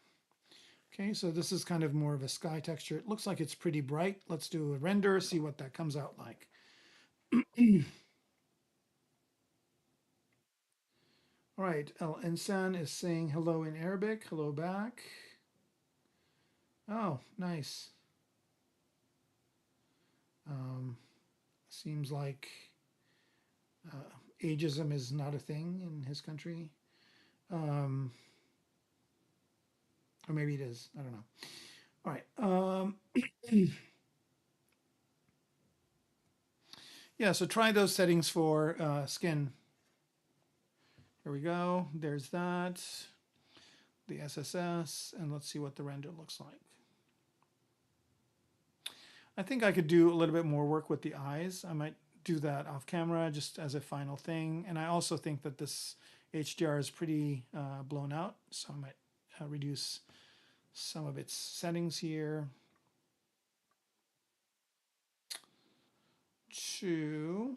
Okay, so this is kind of more of a sky texture. It looks like it's pretty bright. Let's do a render, see what that comes out like. All right, El Insan is saying hello in Arabic. Hello back. Oh, nice. Seems like ageism is not a thing in his country. Or maybe it is. I don't know. All right. Yeah, so try those settings for skin. Here we go. There's that. The SSS, and let's see what the render looks like. I think I could do a little bit more work with the eyes. I might do that off camera just as a final thing. And I also think that this HDR is pretty blown out, so I might reduce some of its settings here to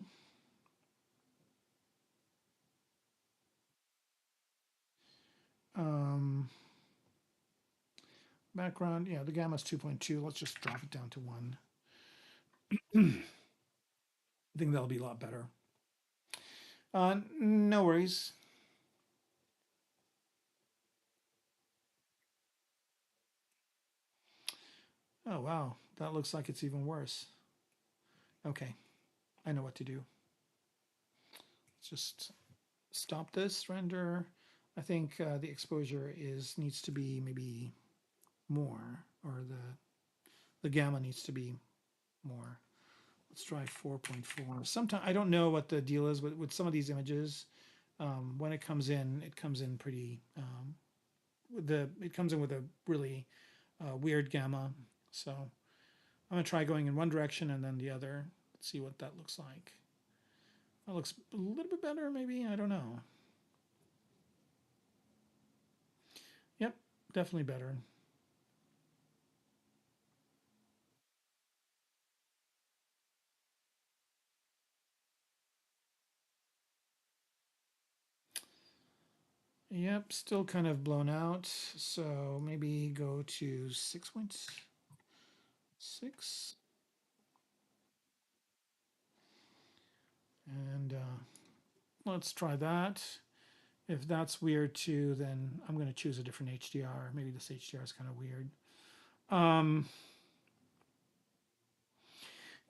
background. Yeah, the gamma's 2.2. Let's just drop it down to 1. I think that'll be a lot better. No worries. Oh, wow. That looks like it's even worse. Okay. I know what to do. Let's just stop this render. I think the exposure needs to be maybe more, or the gamma needs to be more. Let's try 4.4. Sometimes I don't know what the deal is with some of these images. When it comes in pretty. It comes in with a really weird gamma. So I'm gonna try going in one direction and then the other. Let's see what that looks like. That looks a little bit better, maybe. I don't know. Yep, definitely better. Yep, still kind of blown out. So maybe go to 6.6. And let's try that. If that's weird too, then I'm going to choose a different HDR. Maybe this HDR is kind of weird.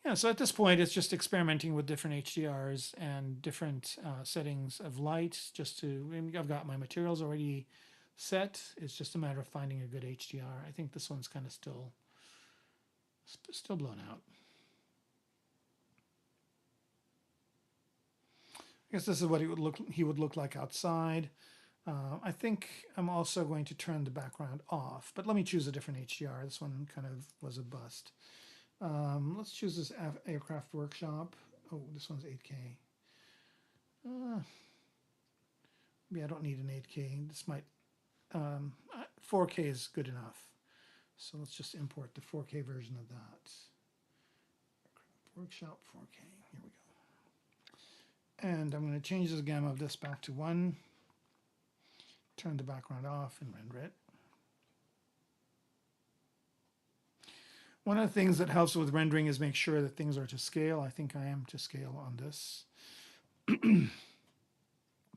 Yeah, so at this point, it's just experimenting with different HDRs and different settings of light. I've got my materials already set. It's just a matter of finding a good HDR. I think this one's kind of still blown out. I guess this is what he would look like outside. I think I'm also going to turn the background off, but let me choose a different HDR. This one kind of was a bust. Let's choose this aircraft workshop. Oh, this one's 8K. Maybe I don't need an 8K. This might, 4K is good enough. So let's just import the 4K version of that. Workshop 4K, here we go. And I'm going to change the gamma of this back to 1. Turn the background off and render it. One of the things that helps with rendering is make sure that things are to scale. I think I am to scale on this.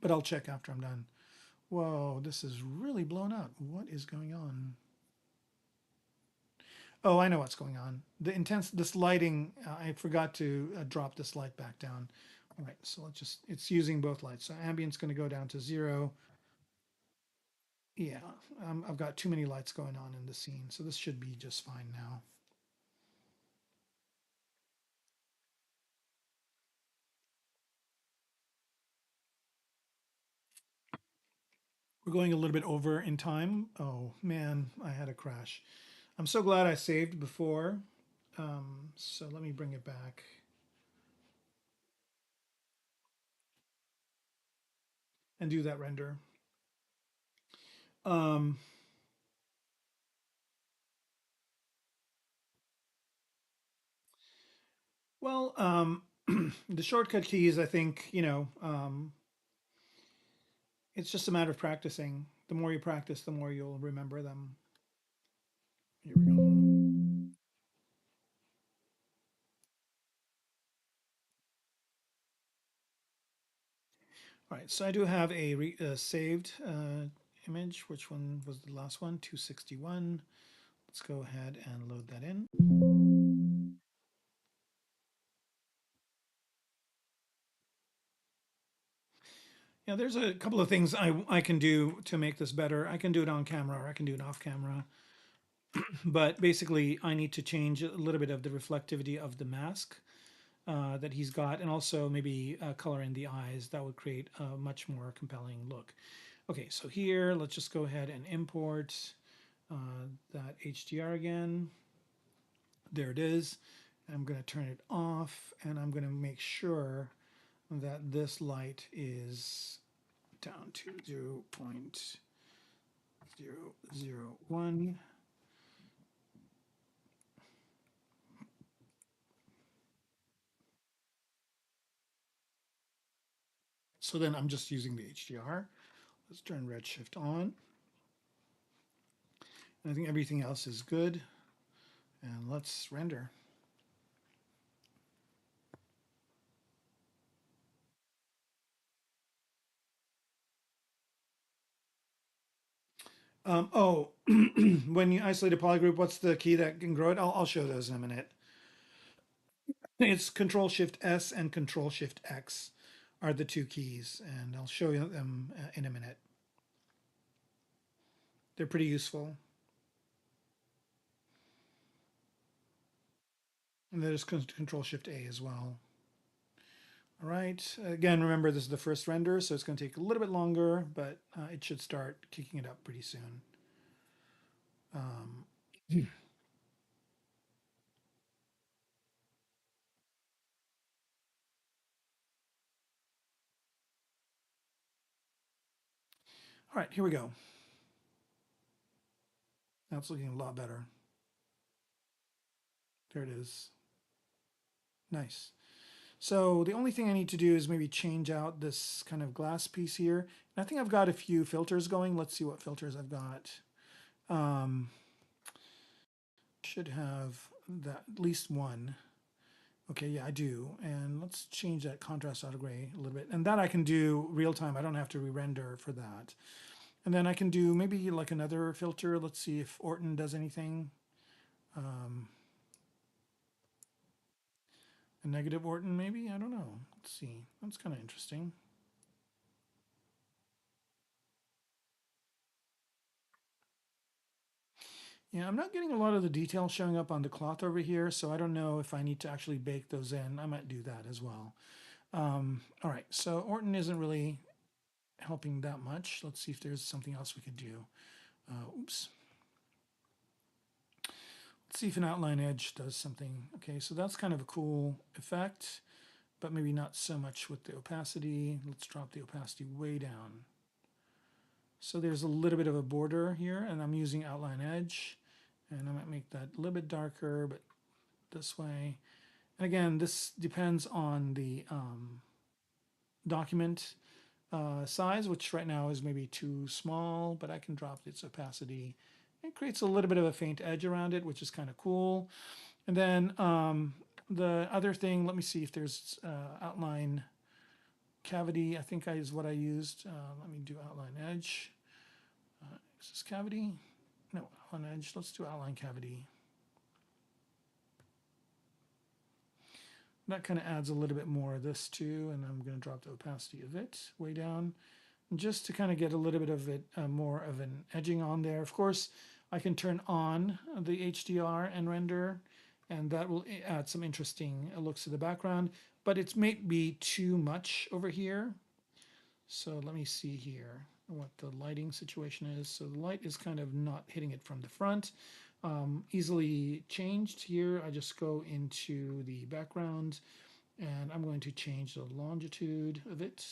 But I'll check after I'm done. Whoa, this is really blown out. What is going on? Oh, I know what's going on. This lighting, I forgot to drop this light back down. All right, so it's using both lights. So ambient's going to go down to 0. Yeah, I've got too many lights going on in the scene, so this should be just fine now. We're going a little bit over in time. Oh man, I had a crash. I'm so glad I saved before. So let me bring it back. And do that render. Well, the shortcut keys, I think, it's just a matter of practicing. The more you practice, the more you'll remember them. Here we go. All right, so I do have a saved image. Which one was the last one? 261. Let's go ahead and load that in. Yeah, there's a couple of things I can do to make this better. I can do it on camera or I can do it off camera. But basically, I need to change a little bit of the reflectivity of the mask that he's got, and also maybe color in the eyes. That would create a much more compelling look. Okay, so here, let's just go ahead and import that HDR again. There it is. I'm going to turn it off, and I'm going to make sure that this light is down to 0.001. So then I'm just using the HDR. Let's turn Redshift on. And I think everything else is good. And let's render. When you isolate a polygroup, what's the key that can grow it? I'll show those in a minute. It's Control Shift S and Control Shift X are the two keys, and I'll show you them in a minute. They're pretty useful. And there's Control Shift A as well. All right, again, remember this is the first render, so it's going to take a little bit longer, but it should start kicking it up pretty soon. All right, here we go. That's looking a lot better. There it is. Nice. So the only thing I need to do is maybe change out this kind of glass piece here. And I think I've got a few filters going. Let's see what filters I've got. Should have that at least one. Okay, yeah, I do. And let's change that contrast auto gray a little bit. And that I can do real time. I don't have to re-render for that. And then I can do maybe like another filter. Let's see if Orton does anything. A negative Orton, maybe? I don't know. Let's see. That's kind of interesting. Yeah, I'm not getting a lot of the detail showing up on the cloth over here, so I don't know if I need to actually bake those in. I might do that as well. All right, so Orton isn't really helping that much. Let's see if there's something else we could do. Oops. Let's see if an outline edge does something. Okay, so that's kind of a cool effect, but maybe not so much with the opacity. Let's drop the opacity way down. So there's a little bit of a border here, and I'm using outline edge, and I might make that a little bit darker, but this way. And again, this depends on the document size, which right now is maybe too small, but I can drop its opacity. It creates a little bit of a faint edge around it, which is kind of cool. And then the other thing, let me see if there's outline cavity, I think is what I used. Let me do outline edge. Is this cavity? No, outline edge. Let's do outline cavity. That kind of adds a little bit more of this too, and I'm going to drop the opacity of it way down, just to kind of get a little bit of it, more of an edging on there. Of course, I can turn on the HDR and render, and that will add some interesting looks to the background, but it may be too much over here. So let me see here what the lighting situation is. So the light is kind of not hitting it from the front. Easily changed here. I just go into the background and I'm going to change the longitude of it.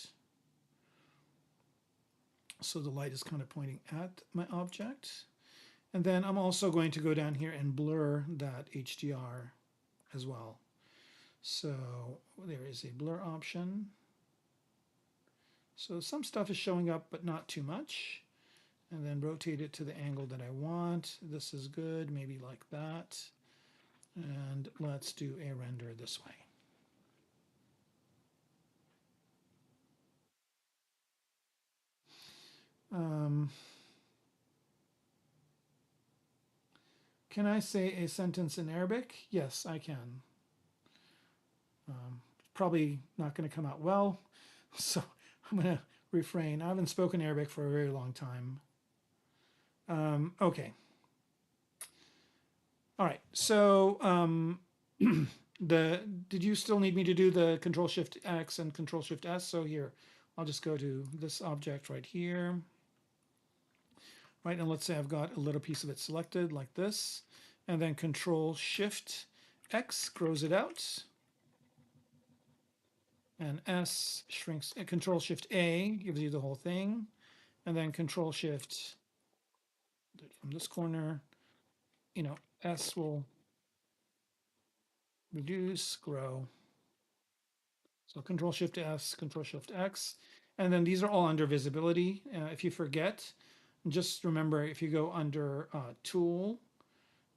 So the light is kind of pointing at my object. And then I'm also going to go down here and blur that HDR as well. So there is a blur option. So some stuff is showing up, but not too much. And then rotate it to the angle that I want. This is good, maybe like that. And let's do a render this way. Can I say a sentence in Arabic? Yes, I can. Probably not going to come out well, so I'm going to refrain. I haven't spoken Arabic for a very long time. Okay. All right. So did you still need me to do the Control Shift X and Control Shift S? So here, I'll just go to this object right here. Right, and let's say I've got a little piece of it selected like this, and then Control Shift X grows it out, and S shrinks. Control Shift A gives you the whole thing, and then Control Shift from this corner. You know, S will reduce, grow. So Control Shift S, Control Shift X, and then these are all under visibility. If you forget, just remember if you go under Tool.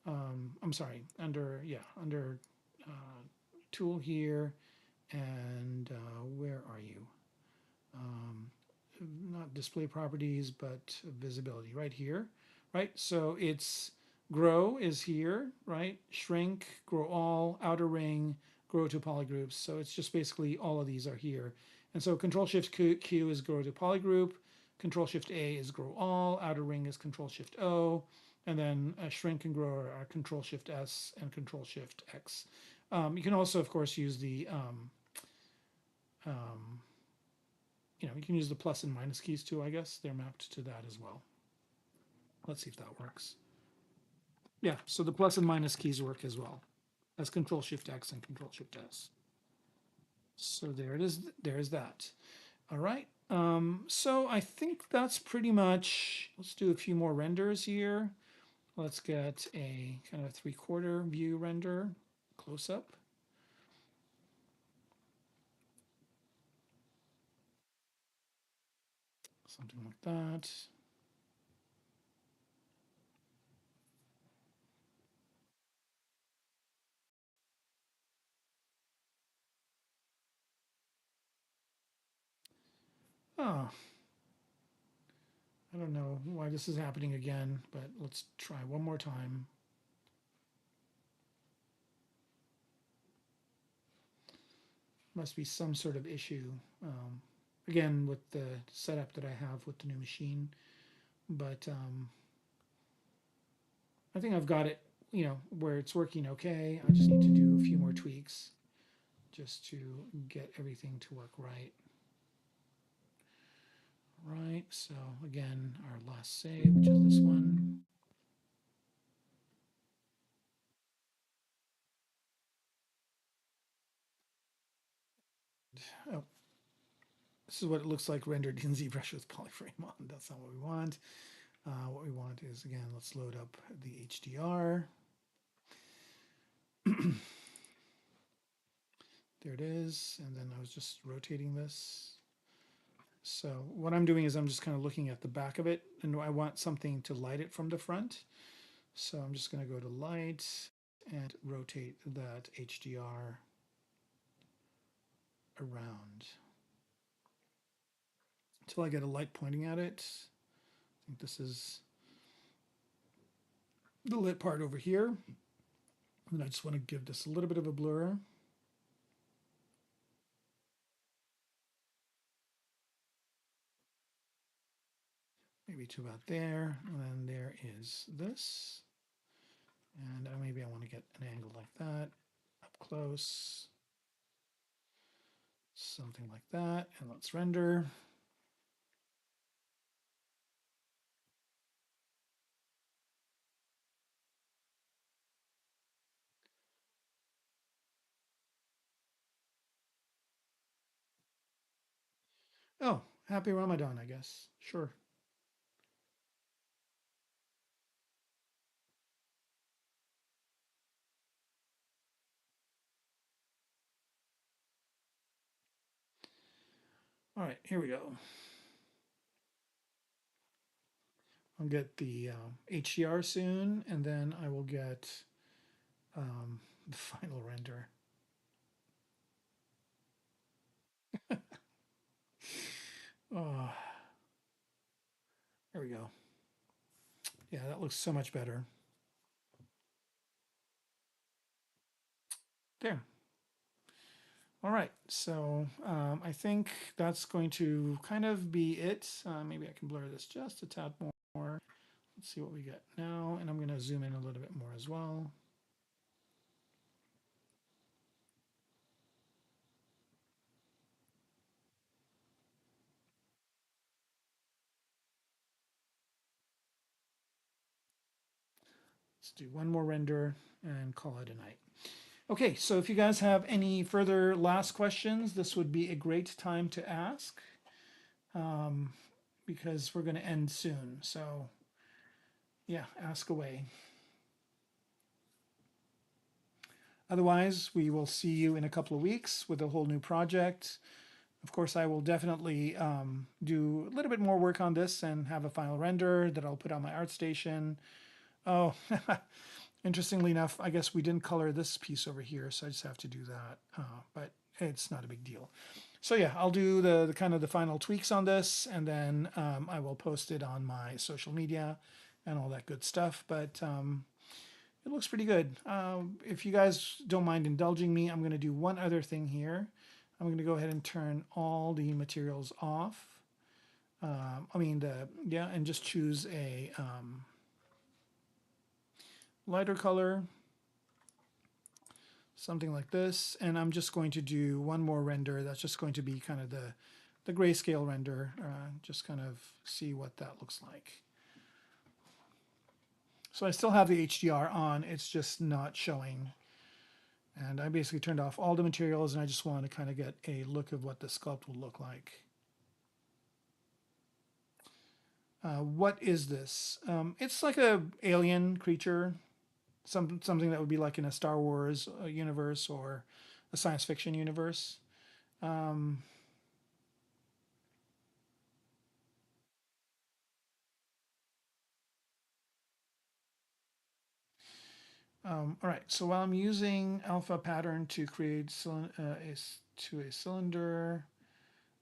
I'm sorry, under Tool here, and where are you? Not display properties, but visibility right here, right? So it's grow is here, right? Shrink, grow all, outer ring, grow to polygroups. So it's just basically all of these are here. And so Control Shift Q is grow to polygroup, Control Shift A is grow all, outer ring is Control Shift O, and then shrink and grow are Control Shift S and Control Shift X. You can also, of course, use the you can use the plus and minus keys too, I guess. They're mapped to that as well. Let's see if that works. Yeah, so the plus and minus keys work as well. That's Control Shift X and Control Shift S. So there it is. There's that. All right. So I think that's pretty much, let's do a few more renders here. Let's get a kind of 3/4 view render close up. Something like that. Oh, I don't know why this is happening again, but let's try one more time. Must be some sort of issue, again, with the setup that I have with the new machine. But I think I've got it, where it's working okay. I just need to do a few more tweaks just to get everything to work right. Right, so again, our last save, which is this one. Oh, this is what it looks like rendered in ZBrush with polyframe on. That's not what we want. What we want is, again, let's load up the HDR. There it is, and then I was just rotating this. So what I'm doing is I'm just kind of looking at the back of it, and I want something to light it from the front. So I'm just going to go to light and rotate that HDR around until I get a light pointing at it. I think this is the lit part over here. And I just want to give this a little bit of a blur. Maybe to about there. And then there is this. And maybe I want to get an angle like that, up close. Something like that. And let's render. Oh, happy Ramadan, I guess. Sure. All right, here we go. I'll get the HDR soon, and then I will get the final render. Oh, there we go. Yeah, that looks so much better. There. All right, so I think that's going to kind of be it. Maybe I can blur this just a tad more. Let's see what we get now, and I'm going to zoom in a little bit more as well. Let's do one more render and call it a night. Okay, so if you guys have any further last questions, this would be a great time to ask, because we're going to end soon. So yeah, ask away. Otherwise, we will see you in a couple of weeks with a whole new project. Of course, I will definitely do a little bit more work on this and have a final render that I'll put on my ArtStation. Oh, interestingly enough, I guess we didn't color this piece over here, so I just have to do that. But it's not a big deal. So yeah, I'll do the kind of the final tweaks on this, and then I will post it on my social media and all that good stuff. But it looks pretty good. If you guys don't mind indulging me, I'm going to do one other thing here. I'm going to go ahead and turn all the materials off. And just choose a lighter color, something like this. And I'm just going to do one more render. That's just going to be kind of the grayscale render, just kind of see what that looks like. So I still have the HDR on, it's just not showing. And I basically turned off all the materials, and I just want to kind of get a look of what the sculpt will look like. What is this? It's like a alien creature, something that would be like in a Star Wars universe or a science fiction universe. All right, so while I'm using alpha pattern to create a cylinder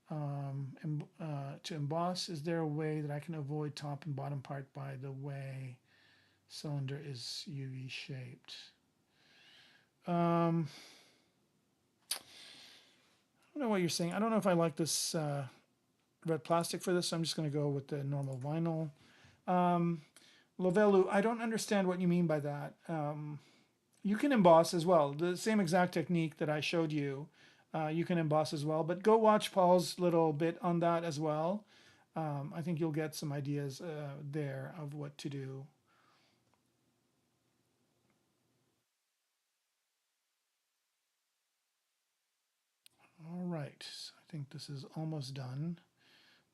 to emboss, is there a way that I can avoid top and bottom part by the way cylinder is UV shaped? I don't know what you're saying. I don't know if I like this red plastic for this, so I'm just going to go with the normal vinyl. Lovelu, I don't understand what you mean by that. You can emboss as well. The same exact technique that I showed you, you can emboss as well. But go watch Paul's little bit on that as well. I think you'll get some ideas there of what to do. All right, so I think this is almost done.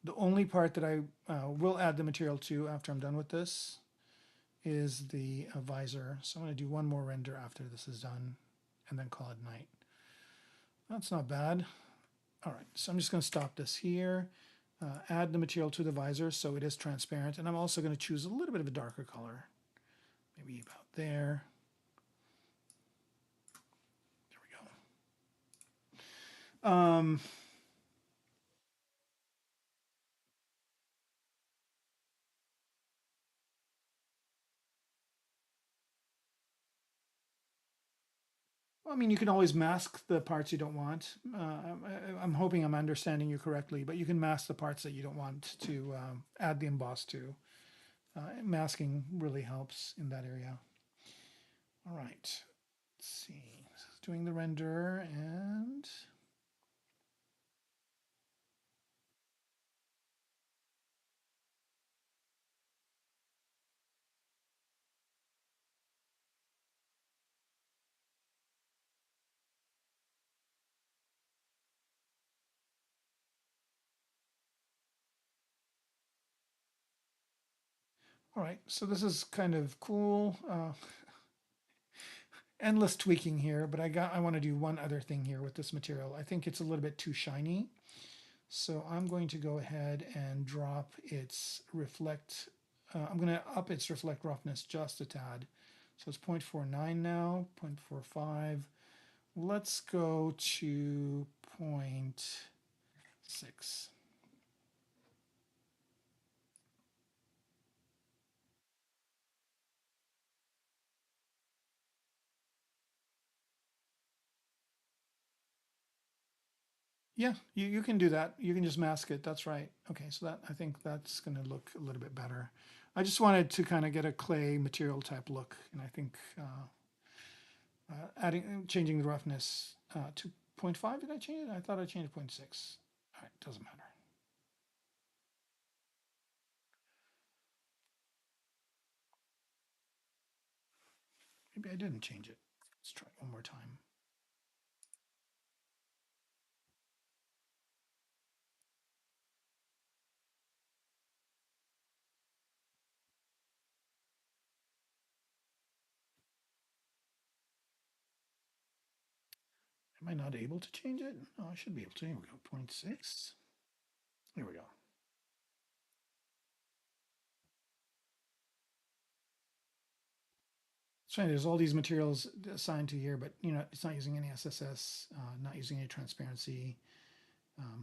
The only part that I will add the material to after I'm done with this is the visor. So I'm going to do one more render after this is done and then call it night. That's not bad. All right, so I'm just going to stop this here, add the material to the visor so it is transparent, and I'm also going to choose a little bit of a darker color, maybe about there. There we go. I mean, you can always mask the parts you don't want. I'm hoping I'm understanding you correctly, but you can mask the parts that you don't want to add the emboss to. Masking really helps in that area. All right, let's see. This is doing the render and all right. So this is kind of cool. Endless tweaking here, but I want to do one other thing here with this material. I think it's a little bit too shiny. So I'm going to go ahead and drop its reflect. I'm going to up its reflect roughness just a tad. So it's 0.49 now, 0.45. Let's go to 0.6. Yeah, you can do that. You can just mask it. That's right. Okay, so that I think that's going to look a little bit better. I just wanted to kind of get a clay material type look, and I think changing the roughness to 0.5. Did I change it? I thought I changed it to 0.6. All right, doesn't matter. Maybe I didn't change it. Let's try it one more time. Am I not able to change it? No, I should be able to. Here we go, 0.6. Here we go. It's funny, there's all these materials assigned to here, but it's not using any SSS, not using any transparency.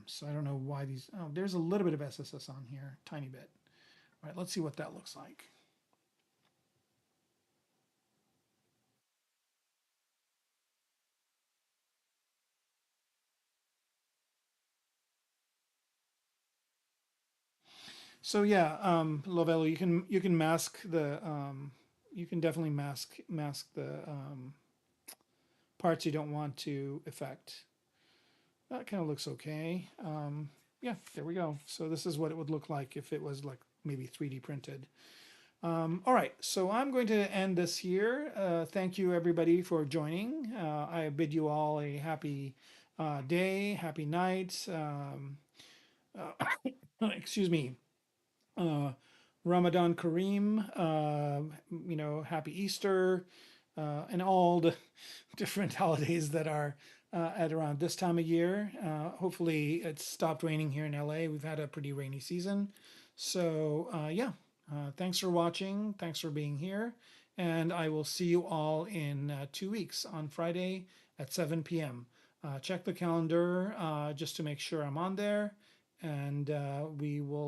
So I don't know why these, oh, there's a little bit of SSS on here, tiny bit. All right, let's see what that looks like. So yeah, Lovello, you can mask the you can definitely mask the parts you don't want to affect. That kind of looks okay. Yeah, there we go. So this is what it would look like if it was like maybe 3D printed. All right, so I'm going to end this here. Thank you everybody for joining. I bid you all a happy day, happy night. Excuse me. Ramadan Kareem, happy Easter, and all the different holidays that are at around this time of year. Hopefully, it's stopped raining here in LA. We've had a pretty rainy season. So, yeah, thanks for watching. Thanks for being here. And I will see you all in 2 weeks on Friday at 7 p.m. Check the calendar just to make sure I'm on there. And we will.